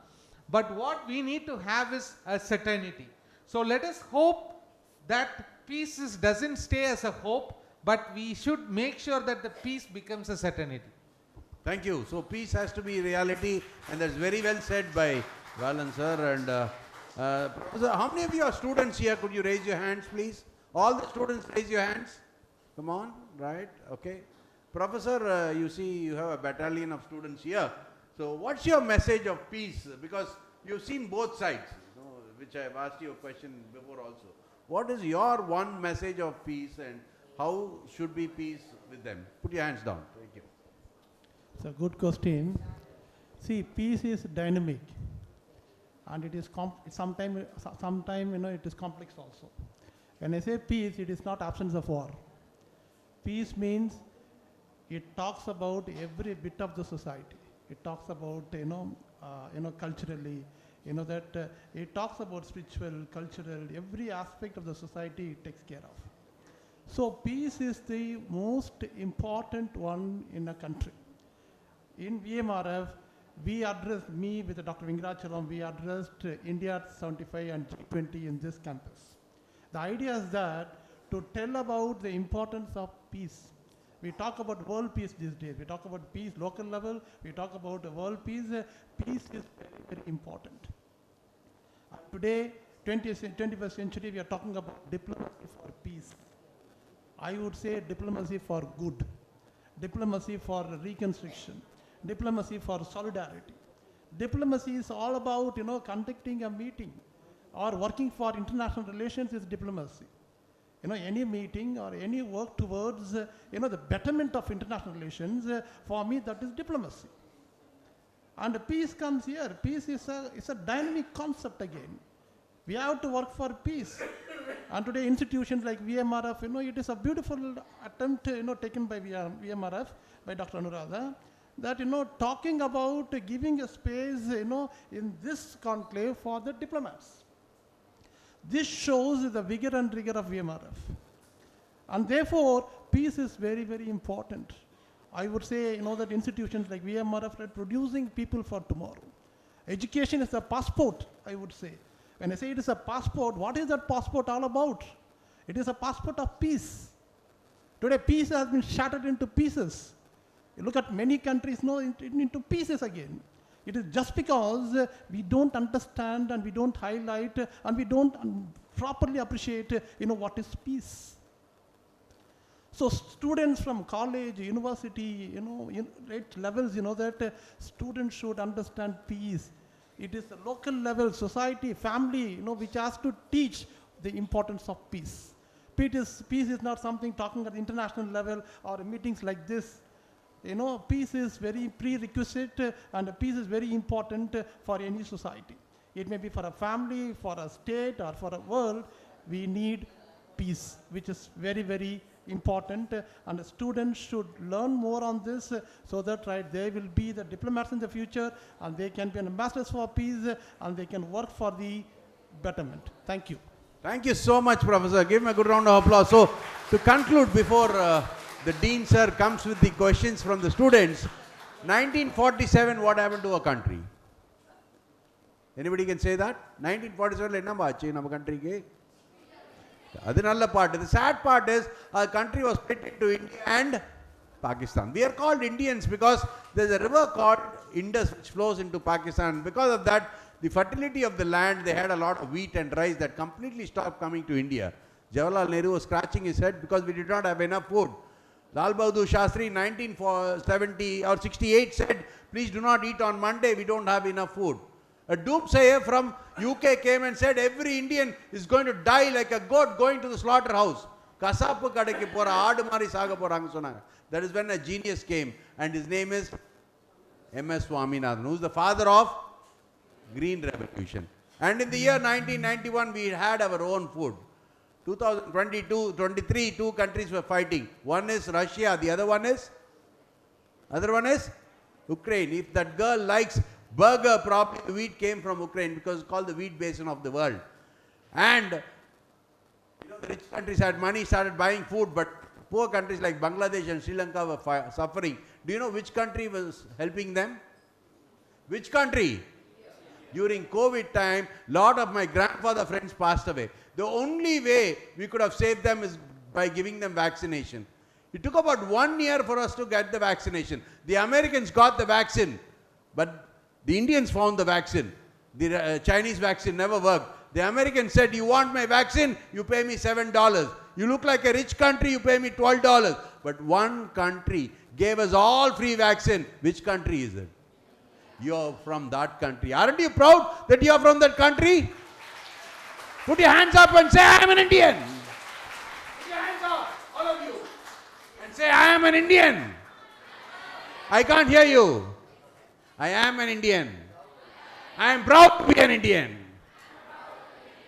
but what we need to have is a certainty. So let us hope that peace doesn't stay as a hope, but we should make sure that the peace becomes a certainty. Thank you. So peace has to be reality, and that's very well said by Valan sir. And Professor, how many of you are students here? Could you raise your hands, please? All the students, raise your hands. Come on, right? Okay. Professor, you see you have a battalion of students here. So what's your message of peace? Because you've seen both sides, which I have asked you a question before also. What is your one message of peace, and how should be peace with them? Put your hands down. Thank you. It's a good question. See, peace is dynamic, and it is sometimes it is complex also. When I say peace, it is not absence of war. Peace means it talks about every bit of the society. It talks about culturally, that it talks about spiritual, cultural, every aspect of the society it takes care of. So peace is the most important one in a country. In VMRF, we addressed, me with Dr. Vingarachalam, we addressed India 75 and G20 in this campus. The idea is that to tell about the importance of peace. We talk about world peace these days. We talk about peace local level. We talk about world peace. Peace is very, very important. Today, 21st century, we are talking about diplomacy for peace. I would say diplomacy for good, diplomacy for reconstruction, diplomacy for solidarity. Diplomacy is all about, conducting a meeting or working for international relations is diplomacy. Any meeting or any work towards, the betterment of international relations, for me, that is diplomacy. And peace comes here. Peace is a dynamic concept again. We have to work for peace. And today institutions like VMRF, it is a beautiful attempt, taken by VMRF, by Dr. Anuradha, that, talking about giving a space, in this conclave for the diplomats. This shows the vigor and rigor of VMRF. And therefore, peace is very, very important. I would say, that institutions like VMRF are producing people for tomorrow. Education is a passport, I would say. When I say it is a passport, what is that passport all about? It is a passport of peace. Today, peace has been shattered into pieces. You look at many countries now into pieces again. It is just because we don't understand and we don't highlight and we don't properly appreciate, what is peace. So students from college, university, right levels, that students should understand peace. It is the local level, society, family, which has to teach the importance of peace. Peace is not something talking at the international level or meetings like this. Peace is very prerequisite and peace is very important for any society. It may be for a family, for a state or for a world. We need peace, which is very, very important, and the students should learn more on this so that they will be the diplomats in the future and they can be ambassadors for peace and they can work for the betterment. Thank you. Thank you so much, Professor. Give him a good round of applause. So, to conclude, before the Dean Sir comes with the questions from the students, 1947, what happened to a country? Anybody can say that? 1947, enna baachu nama country ke? That's the part. The sad part is our country was split into India and Pakistan. We are called Indians because there is a river called Indus which flows into Pakistan. Because of that, the fertility of the land, they had a lot of wheat and rice that completely stopped coming to India. Jawaharlal Nehru was scratching his head because we did not have enough food. Lal Bahadur Shastri in 1970 or 68 said, please do not eat on Monday, we don't have enough food. A doomsayer from UK came and said every Indian is going to die like a goat going to the slaughterhouse. Kasapu kadeki pora aadu mari saga poranga sonnaga. That is when a genius came, and his name is M.S. Swaminathan, who is the father of Green Revolution. And in the year 1991, we had our own food. 2023, two countries were fighting. One is Russia, the other one is Ukraine. If that girl likes burger, probably the wheat came from Ukraine because it's called the wheat basin of the world. And the rich countries had money, started buying food, but poor countries like Bangladesh and Sri Lanka were suffering. Do you know which country was helping them? Which country? During COVID time, lot of my grandfather friends passed away. The only way we could have saved them is by giving them vaccination. It took about 1 year for us to get the vaccination. The Americans got the vaccine, but the Indians found the vaccine. The Chinese vaccine never worked. The Americans said, you want my vaccine? You pay me $7. You look like a rich country, you pay me $12. But one country gave us all free vaccine. Which country is it? You're from that country. Aren't you proud that you're from that country? Put your hands up and say, I am an Indian. Put your hands up, all of you. And say, I am an Indian. I can't hear you. I am an Indian. I am proud to be an Indian.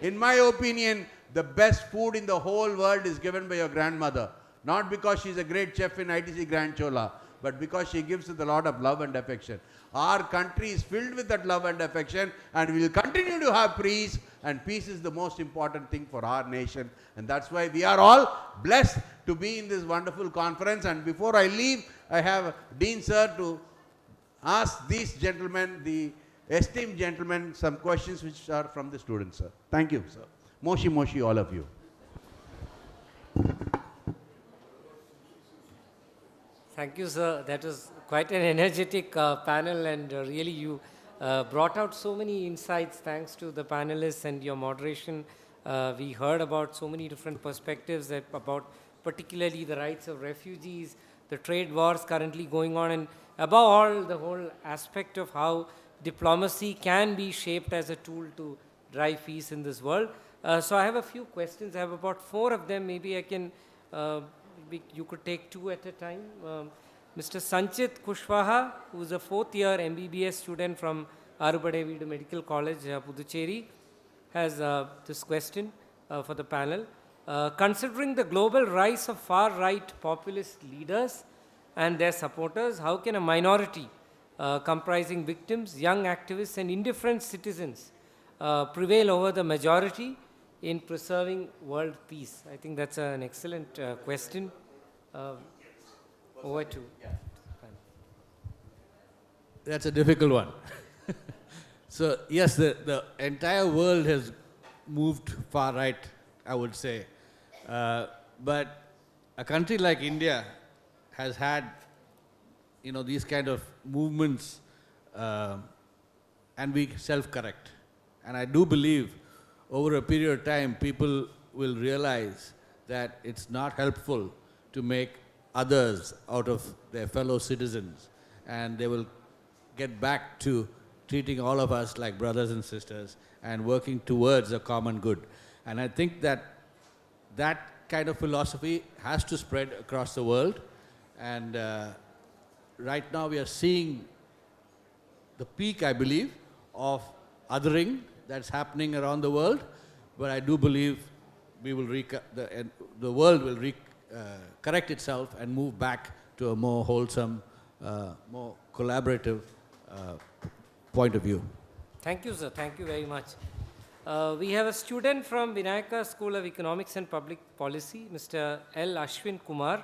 In my opinion, the best food in the whole world is given by your grandmother. Not because she's a great chef in ITC Grand Chola, but because she gives with a lot of love and affection. Our country is filled with that love and affection, and we will continue to have peace, and peace is the most important thing for our nation. And that's why we are all blessed to be in this wonderful conference. And before I leave, I have Dean Sir to ask these gentlemen, the esteemed gentlemen, some questions which are from the students, sir. Thank you, sir. Moshi Moshi, all of you. Thank you, sir. That was quite an energetic panel, and really you brought out so many insights thanks to the panelists and your moderation. We heard about so many different perspectives about particularly the rights of refugees, the trade wars currently going on, and above all, the whole aspect of how diplomacy can be shaped as a tool to drive peace in this world. So I have a few questions. I have about 4 of them. Maybe I can, you could take 2 at a time. Mr. Sanchit Kushwaha, who is a 4th year MBBS student from Arubadevidu Medical College, Puducherry, has this question for the panel. Considering the global rise of far-right populist leaders and their supporters, how can a minority comprising victims, young activists and indifferent citizens prevail over the majority in preserving world peace? I think that's an excellent question. Over to. That's a difficult one. So yes, the entire world has moved far right, I would say. But a country like India has had, these kind of movements, and we self-correct. And I do believe over a period of time, people will realize that it's not helpful to make others out of their fellow citizens, and they will get back to treating all of us like brothers and sisters and working towards a common good. And I think that kind of philosophy has to spread across the world. And right now we are seeing the peak, I believe, of othering that's happening around the world. But I do believe we will the world will correct itself and move back to a more wholesome, more collaborative point of view. Thank you, sir. Thank you very much. We have a student from Vinayaka School of Economics and Public Policy, Mr. L. Ashwin Kumar.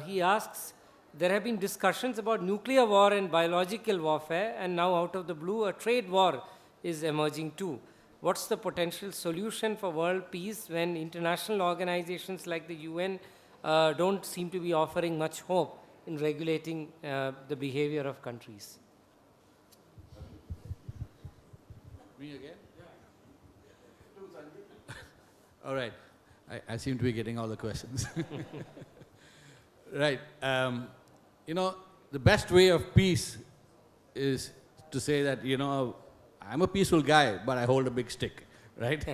He asks, there have been discussions about nuclear war and biological warfare, and now out of the blue, a trade war is emerging too. What's the potential solution for world peace when international organizations like the UN don't seem to be offering much hope in regulating the behavior of countries? Me again? All right. I seem to be getting all the questions. Right. The best way of peace is to say that, I'm a peaceful guy, but I hold a big stick, right?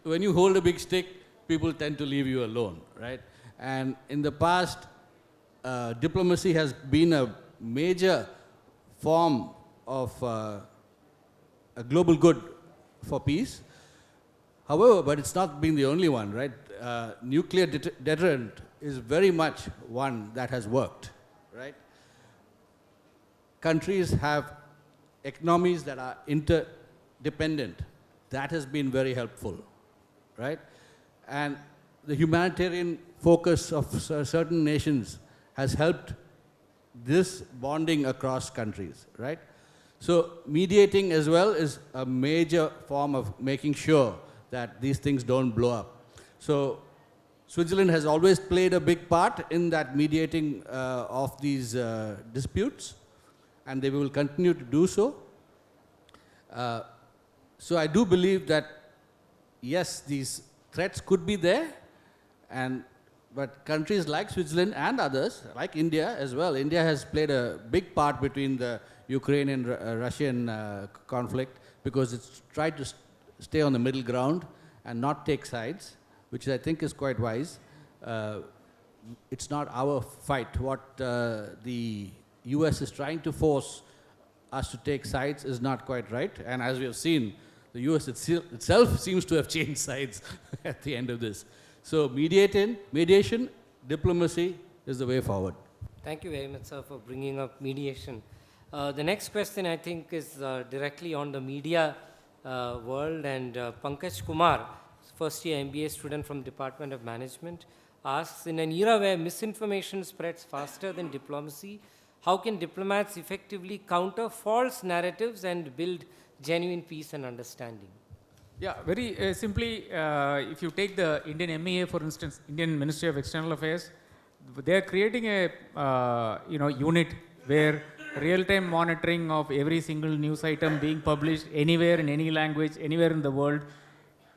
When you hold a big stick, people tend to leave you alone, right? And in the past, diplomacy has been a major form of a global good for peace. However, but it's not been the only one, right? Nuclear deterrent is very much one that has worked, right? Countries have economies that are interdependent. That has been very helpful, right? And the humanitarian focus of certain nations has helped this bonding across countries, right? So mediating as well is a major form of making sure that these things don't blow up. So Switzerland has always played a big part in that mediating of these disputes, and they will continue to do so. So I do believe that, yes, these threats could be there, but countries like Switzerland and others, like India as well, India has played a big part between the Ukraine and Russian conflict, because it's tried to stay on the middle ground and not take sides, which I think is quite wise. It's not our fight. What the US is trying to force us to take sides is not quite right. And as we have seen, the US itself seems to have changed sides at the end of this. So mediation, diplomacy is the way forward. Thank you very much, sir, for bringing up mediation. The next question, I think, is directly on the media world, and Pankaj Kumar, first year MBA student from Department of Management, asks, in an era where misinformation spreads faster than diplomacy, how can diplomats effectively counter false narratives and build genuine peace and understanding? Yeah, very simply, if you take the Indian MEA, for instance, Indian Ministry of External Affairs, they are creating a unit where real-time monitoring of every single news item being published anywhere in any language, anywhere in the world,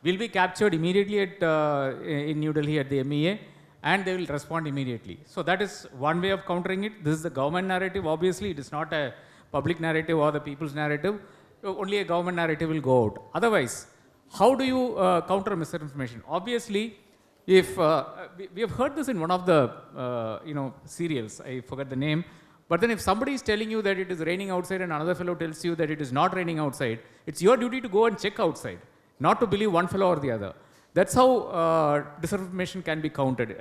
will be captured immediately in New Delhi at the MEA, and they will respond immediately. So that is one way of countering it. This is the government narrative. Obviously, it is not a public narrative or the people's narrative. Only a government narrative will go out. Otherwise, how do you counter misinformation? Obviously, if we have heard this in one of the serials, I forget the name, but then if somebody is telling you that it is raining outside and another fellow tells you that it is not raining outside, it's your duty to go and check outside, not to believe one fellow or the other. That's how disinformation can be countered.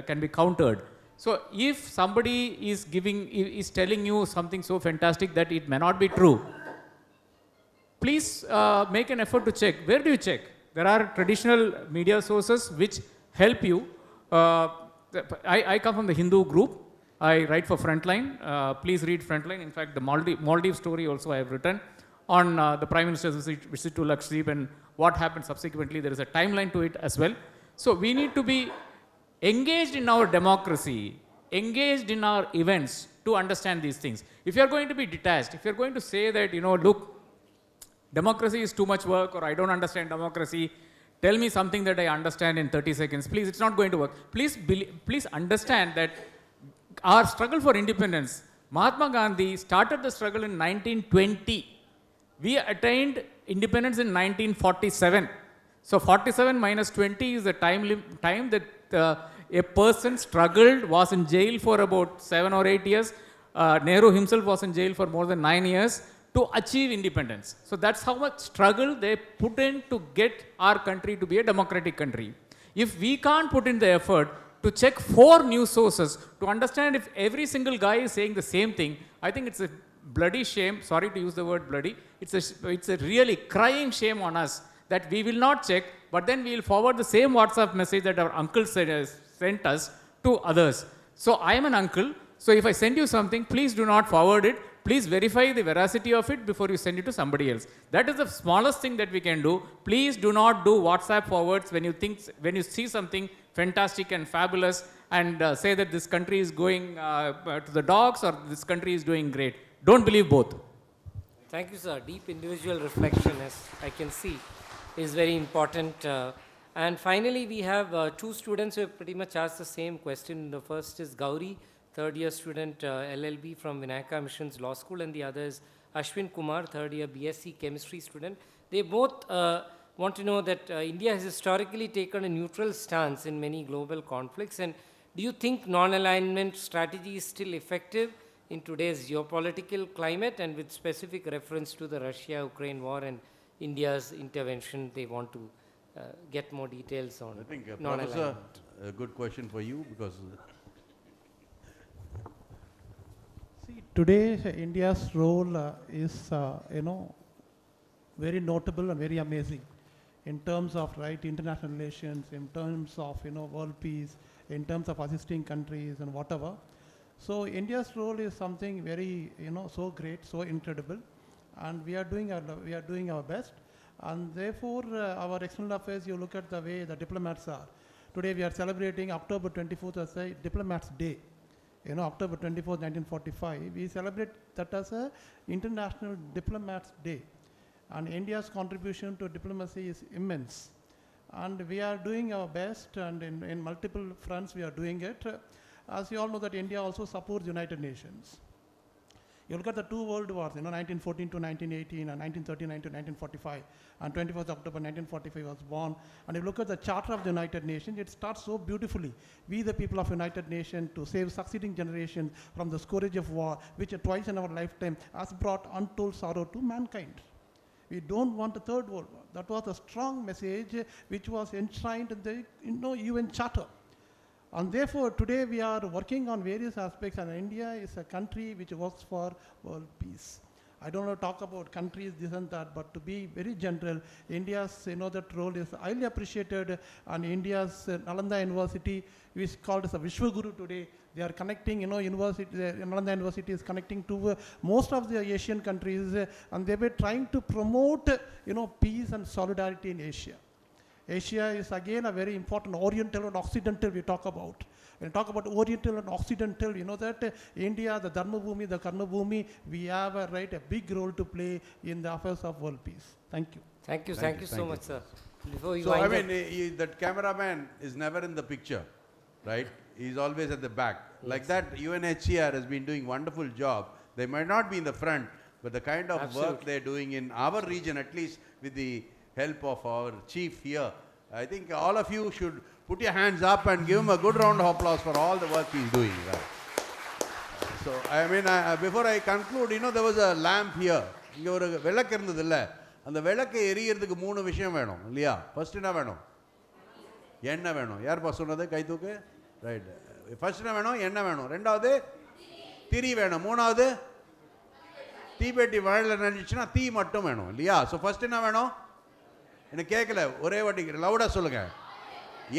Can be countered. So if somebody is telling you something so fantastic that it may not be true, please make an effort to check. Where do you check? There are traditional media sources which help you. I come from the Hindu group. I write for Frontline. Please read Frontline. In fact, the Maldives story also I have written on the Prime Minister's visit to Lakshadweep and what happened subsequently. There is a timeline to it as well. So we need to be engaged in our democracy, engaged in our events to understand these things. If you are going to be detached, if you are going to say that, look, democracy is too much work, or I don't understand democracy, tell me something that I understand in 30 seconds. Please, it's not going to work. Please understand that our struggle for independence, Mahatma Gandhi started the struggle in 1920. We attained independence in 1947. So 47 minus 20 is the time that a person struggled, was in jail for about 7 or 8 years. Nehru himself was in jail for more than 9 years to achieve independence. So that's how much struggle they put in to get our country to be a democratic country. If we can't put in the effort to check 4 news sources to understand if every single guy is saying the same thing, I think it's a bloody shame. Sorry to use the word bloody. It's a really crying shame on us that we will not check, but then we will forward the same WhatsApp message that our uncle sent us to others. So I am an uncle. So if I send you something, please do not forward it. Please verify the veracity of it before you send it to somebody else. That is the smallest thing that we can do. Please do not do WhatsApp forwards when you see something fantastic and fabulous and say that this country is going to the dogs or this country is doing great. Don't believe both. Thank you, sir. Deep individual reflection, as I can see, is very important. And finally, we have 2 students who have pretty much asked the same question. The first is Gauri, third-year student, LLB from Vinayaka Missions Law School, and the other is Ashwin Kumar, third-year BSc Chemistry student. They both want to know that India has historically taken a neutral stance in many global conflicts, and do you think non-alignment strategy is still effective in today's geopolitical climate, and with specific reference to the Russia-Ukraine war and India's intervention, they want to get more details on. I think, Professor, a good question for you, because see, today India's role is very notable and very amazing in terms of international relations, in terms of world peace, in terms of assisting countries and whatever. So India's role is something very so great, so incredible, and we are doing our best. And therefore, our external affairs, you look at the way the diplomats are. Today we are celebrating October 24th as a Diplomats' Day. October 24th, 1945, we celebrate that as a International Diplomats' Day. And India's contribution to diplomacy is immense. And we are doing our best, and in multiple fronts we are doing it. As you all know that India also supports United Nations. You look at the 2 world wars, 1914 to 1918 and 1939 to 1945, and 21st October 1945 was born. And if you look at the Charter of the United Nations, it starts so beautifully. We, the people of United Nations, to save succeeding generations from the scourge of war, which twice in our lifetime has brought untold sorrow to mankind. We don't want a 3rd World War. That was a strong message which was enshrined in the UN Charter. And therefore, today we are working on various aspects, and India is a country which works for world peace. I don't want to talk about countries, this and that, but to be very general, India's that role is highly appreciated, and India's Nalanda University is called as a Vishwaguru today. They are connecting, Nalanda University is connecting to most of the Asian countries, and they were trying to promote, peace and solidarity in Asia. Asia is again a very important Oriental and Occidental we talk about. When you talk about Oriental and Occidental, you know that India, the Dharma Bhumi, the Karma Bhumi, we have a big role to play in the affairs of world peace. Thank you. Thank you so much, sir. Before you So, I wind mean, that cameraman is never in the picture, right? He's always at the back. Yes. Like that, UNHCR has been doing wonderful job. They might not be in the front, but the kind of work they're doing in our region, at least with the help of our chief here, I think all of you should put your hands up and give him a good round of applause for all the work he's doing. Right? So, I mean, before I conclude, you know, there was a lamp here. இங்கே ஒரு விளக்கு இருந்தது இல்லை, அந்த விளக்கை எரியறதுக்கு 3 விஷயம் வேணும் இல்லையா? ஃபர்ஸ்ட் என்ன வேணும்? எண்ணெய் வேணும். யார்ப்பா சொன்னது? கை தூக்கு. ரைட். ஃபர்ஸ்ட் என்ன வேணும்? எண்ணெய் வேணும். ரெண்டாவது திரி வேணும். மூணாவது தீப்பெட்டி வாழையில் நினைச்சுன்னா தீ மட்டும் வேணும் இல்லையா? ஸோ ஃபர்ஸ்ட் என்ன வேணும்? எனக்கு கேட்கல, ஒரே வாட்டி லவுடாக சொல்லுங்க.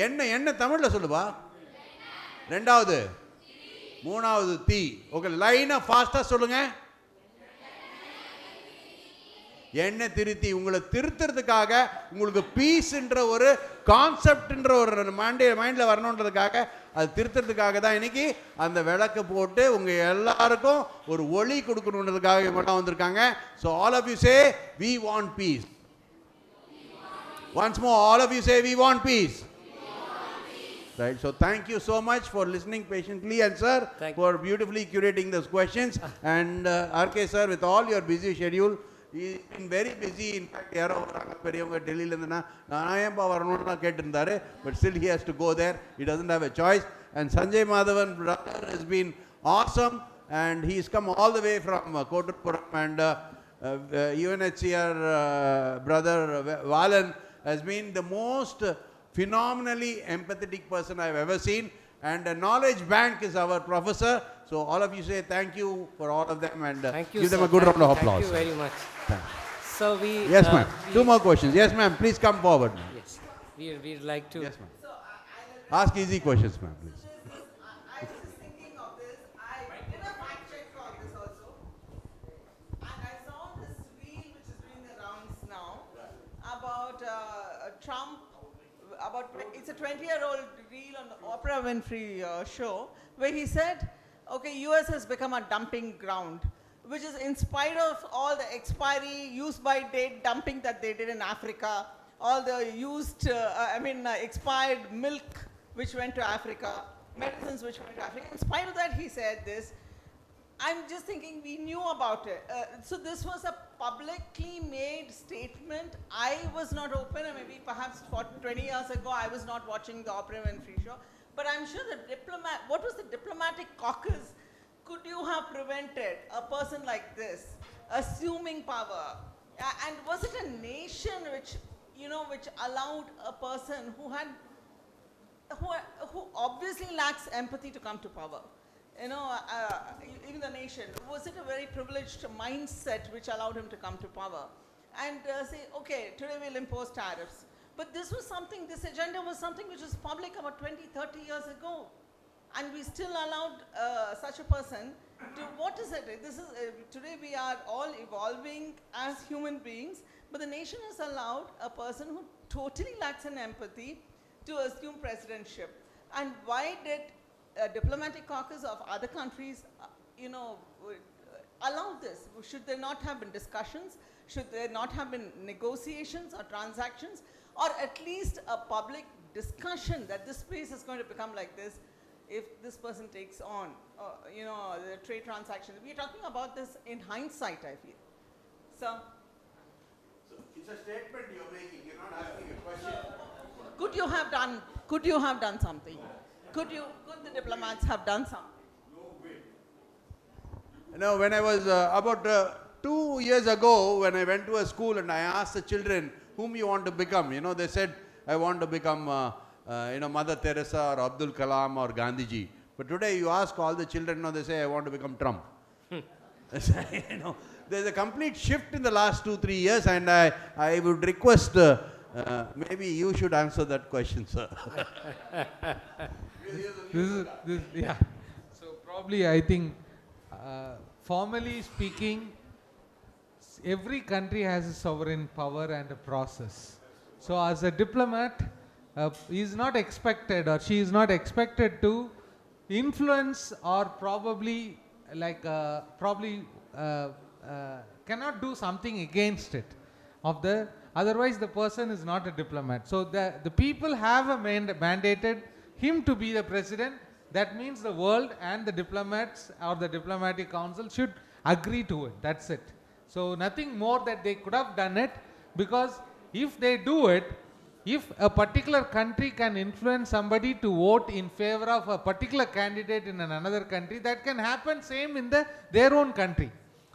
எண்ணெய் எண்ணெய் தமிழில் சொல்லுவா. ரெண்டாவது, மூணாவது தீ. ஓகே, லைனாக ஃபாஸ்ட்டாக சொல்லுங்க. எண்ணெய் திருத்தி உங்களை திருத்துறதுக்காக, உங்களுக்கு பீஸ்ன்ற ஒரு கான்செப்ட்ன்ற ஒரு மைண்டில் வரணுன்றதுக்காக, அது திருத்துறதுக்காக தான் இன்னைக்கு அந்த விளக்கு போட்டு உங்க எல்லாருக்கும் ஒரு ஒளி கொடுக்கணுன்றதுக்காக இவங்க வந்திருக்காங்க. So all of you say we want peace. Once more, all of you say we want peace. Right, so thank you so much for listening patiently, and sir for beautifully curating those questions. And RK sir, with all your busy schedule, he's been very busy. In fact, yaro varanga periyavanga Delhi la irundha na ayamba varanonu kettindare, but still he has to go there. He doesn't have a choice. And Sanjay Madhavan brother has been awesome, and he's come all the way from Kottapuram, and UNHCR brother Valan has been the most phenomenally empathetic person I've ever seen, and a knowledge bank is our professor. So all of you say thank you for all of them, and give them a good round of applause. Thank you very much. So we... Yes ma'am. 2 more questions. Yes ma'am, please come forward. Yes, we'd like to... Yes ma'am. Ask easy questions ma'am, please. I was just thinking of this. I did a fact check on this also, and I saw this reel which is doing the rounds now about Trump. It's a 20-year-old reel on the Oprah Winfrey show, where he said, okay, US has become a dumping ground, which is in spite of all the expiry, use by date dumping that they did in Africa, all the used, expired milk which went to Africa, medicines which went to Africa. In spite of that, he said this. I'm just thinking we knew about it. So this was a publicly made statement. I was not open, or maybe perhaps 20 years ago I was not watching the Oprah Winfrey show. But I'm sure what was the diplomatic caucus? Could you have prevented a person like this assuming power? And was it a nation which allowed a person who obviously lacks empathy to come to power? Even the nation, was it a very privileged mindset which allowed him to come to power and say, okay, today we'll impose tariffs? But this agenda was something which was public about 20, 30 years ago, and we still allowed such a person to, what is it? Today we are all evolving as human beings, but the nation has allowed a person who totally lacks an empathy to assume presidentship. And why did diplomatic caucus of other countries, allow this? Should there not have been discussions? Should there not have been negotiations or transactions, or at least a public discussion that this space is going to become like this if this person takes on, the trade transactions? We are talking about this in hindsight, I feel. So it's a statement you're making. You're not asking a question. Could you have done something? Could the diplomats have done something? No way. When I was about 2 years ago, when I went to a school and I asked the children, whom you want to become? They said, I want to become, Mother Teresa or Abdul Kalam or Gandhiji. But today you ask all the children, they say, I want to become Trump. There's a complete shift in the last 2-3 years, and I would request, maybe you should answer that question, sir. Yeah. So probably I think, formally speaking, every country has a sovereign power and a process. So as a diplomat, he is not expected, or she is not expected to influence or probably like cannot do something against it otherwise the person is not a diplomat. So the people have mandated him to be the president. That means the world and the diplomats or the diplomatic council should agree to it. That's it. So nothing more that they could have done it, because if they do it, if a particular country can influence somebody to vote in favor of a particular candidate in another country, that can happen same in their own country.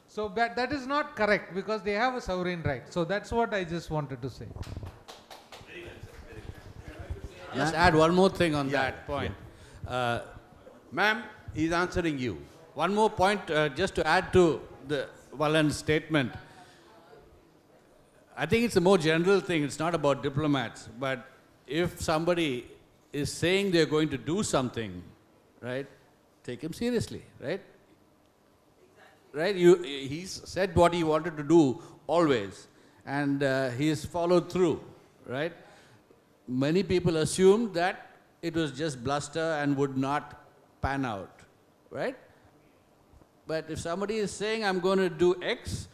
So that is not correct, because they have a sovereign right. So that's what I just wanted to say. Just add one more thing on that point. Ma'am, he's answering you. One more point, just to add to the Valan's statement. I think it's a more general thing. It's not about diplomats. But if somebody is saying they're going to do something, right, take him seriously, right? Right? He's said what he wanted to do always, and he's followed through, right? Many people assumed that it was just bluster and would not pan out, right? But if somebody is saying, I'm going to do X,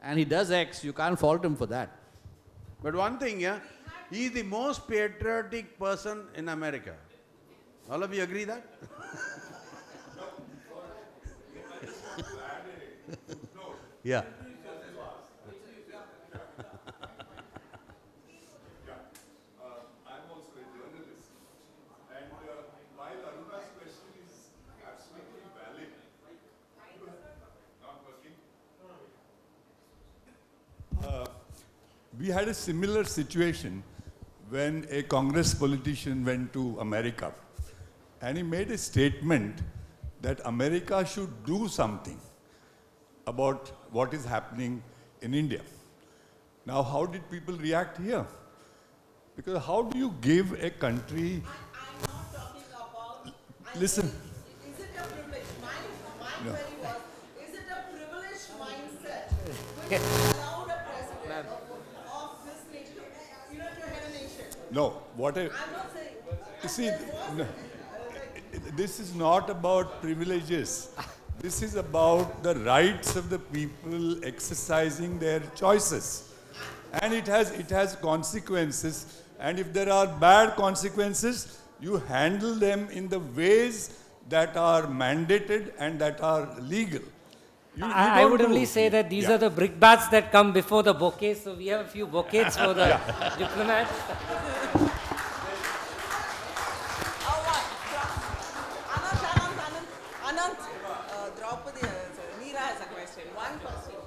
and he does X, you can't fault him for that. But one thing, yeah, he is the most patriotic person in America. All of you agree that? Yeah. I'm also a journalist, and while Aruna's question is absolutely valid, not working. We had a similar situation when a Congress politician went to America, and he made a statement that America should do something about what is happening in India. Now, how did people react here? Because how do you give a country... I'm not talking about... Listen. Is it a privilege? My query was, is it a privileged mindset which allowed a president of this nature to head a nation? No, what I... I'm not saying... You see, no, this is not about privileges. This is about the rights of the people exercising their choices. And it has consequences. And if there are bad consequences, you handle them in the ways that are mandated and that are legal. I would only say that these are the brickbats that come before the bouquets. So we have a few bouquets for the diplomats.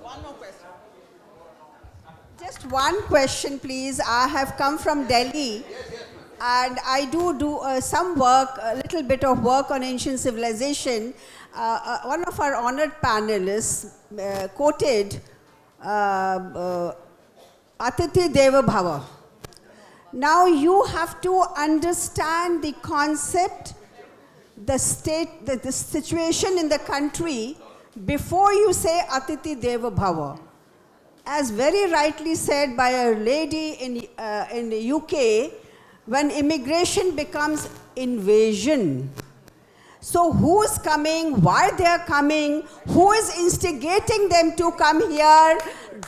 One more question. Just one question, please. I have come from Delhi, and I do some work, a little bit of work on ancient civilization. One of our honored panelists quoted Atiti Deva Bhava. Now you have to understand the concept, the state, the situation in the country before you say Atiti Deva Bhava. As very rightly said by a lady in the UK, when immigration becomes invasion. So who's coming, why they're coming, who is instigating them to come here?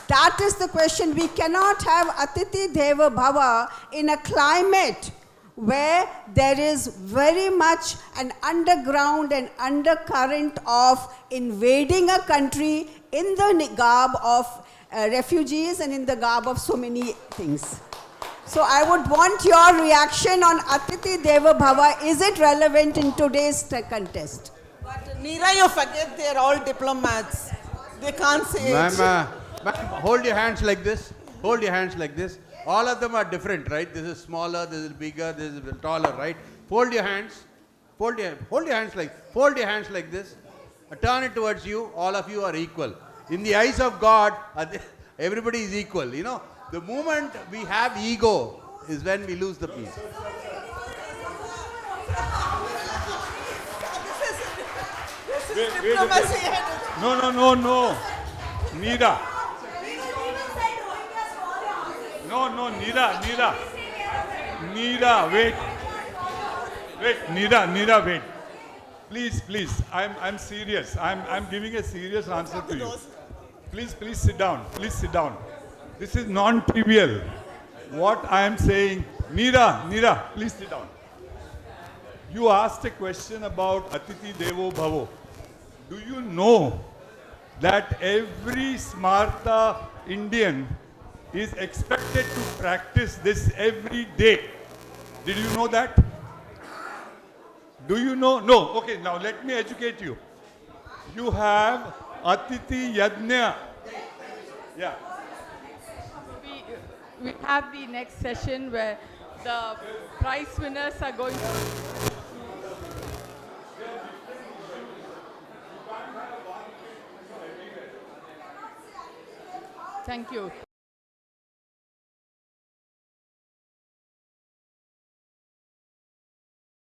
That is the question. We cannot have Atiti Deva Bhava in a climate where there is very much an underground and undercurrent of invading a country in the garb of refugees and in the garb of so many things. So I would want your reaction on Atiti Deva Bhava. Is it relevant in today's contest? But Neera, you forget they're all diplomats. They can't say it. Ma'am, hold your hands like this. Hold your hands like this. All of them are different, right? This is smaller, this is bigger, this is taller, right? Fold your hands. Fold your hands like this. Turn it towards you. All of you are equal. In the eyes of God, everybody is equal. You know, the moment we have ego is when we lose the peace. This is diplomacy. No. Neera. No, Neera. Neera, wait. Neera, wait. Please, I'm serious. I'm giving a serious answer to you. Please sit down. Please sit down. This is non-trivial. What I am saying, Neera, please sit down. You asked a question about Atiti Devo Bhavo. Do you know that every Smarta Indian is expected to practice this every day? Did you know that? Do you know? No. Okay, now let me educate you. You have Atiti Yajna. Yeah. We have the next session where the prize winners are going to... Thank you.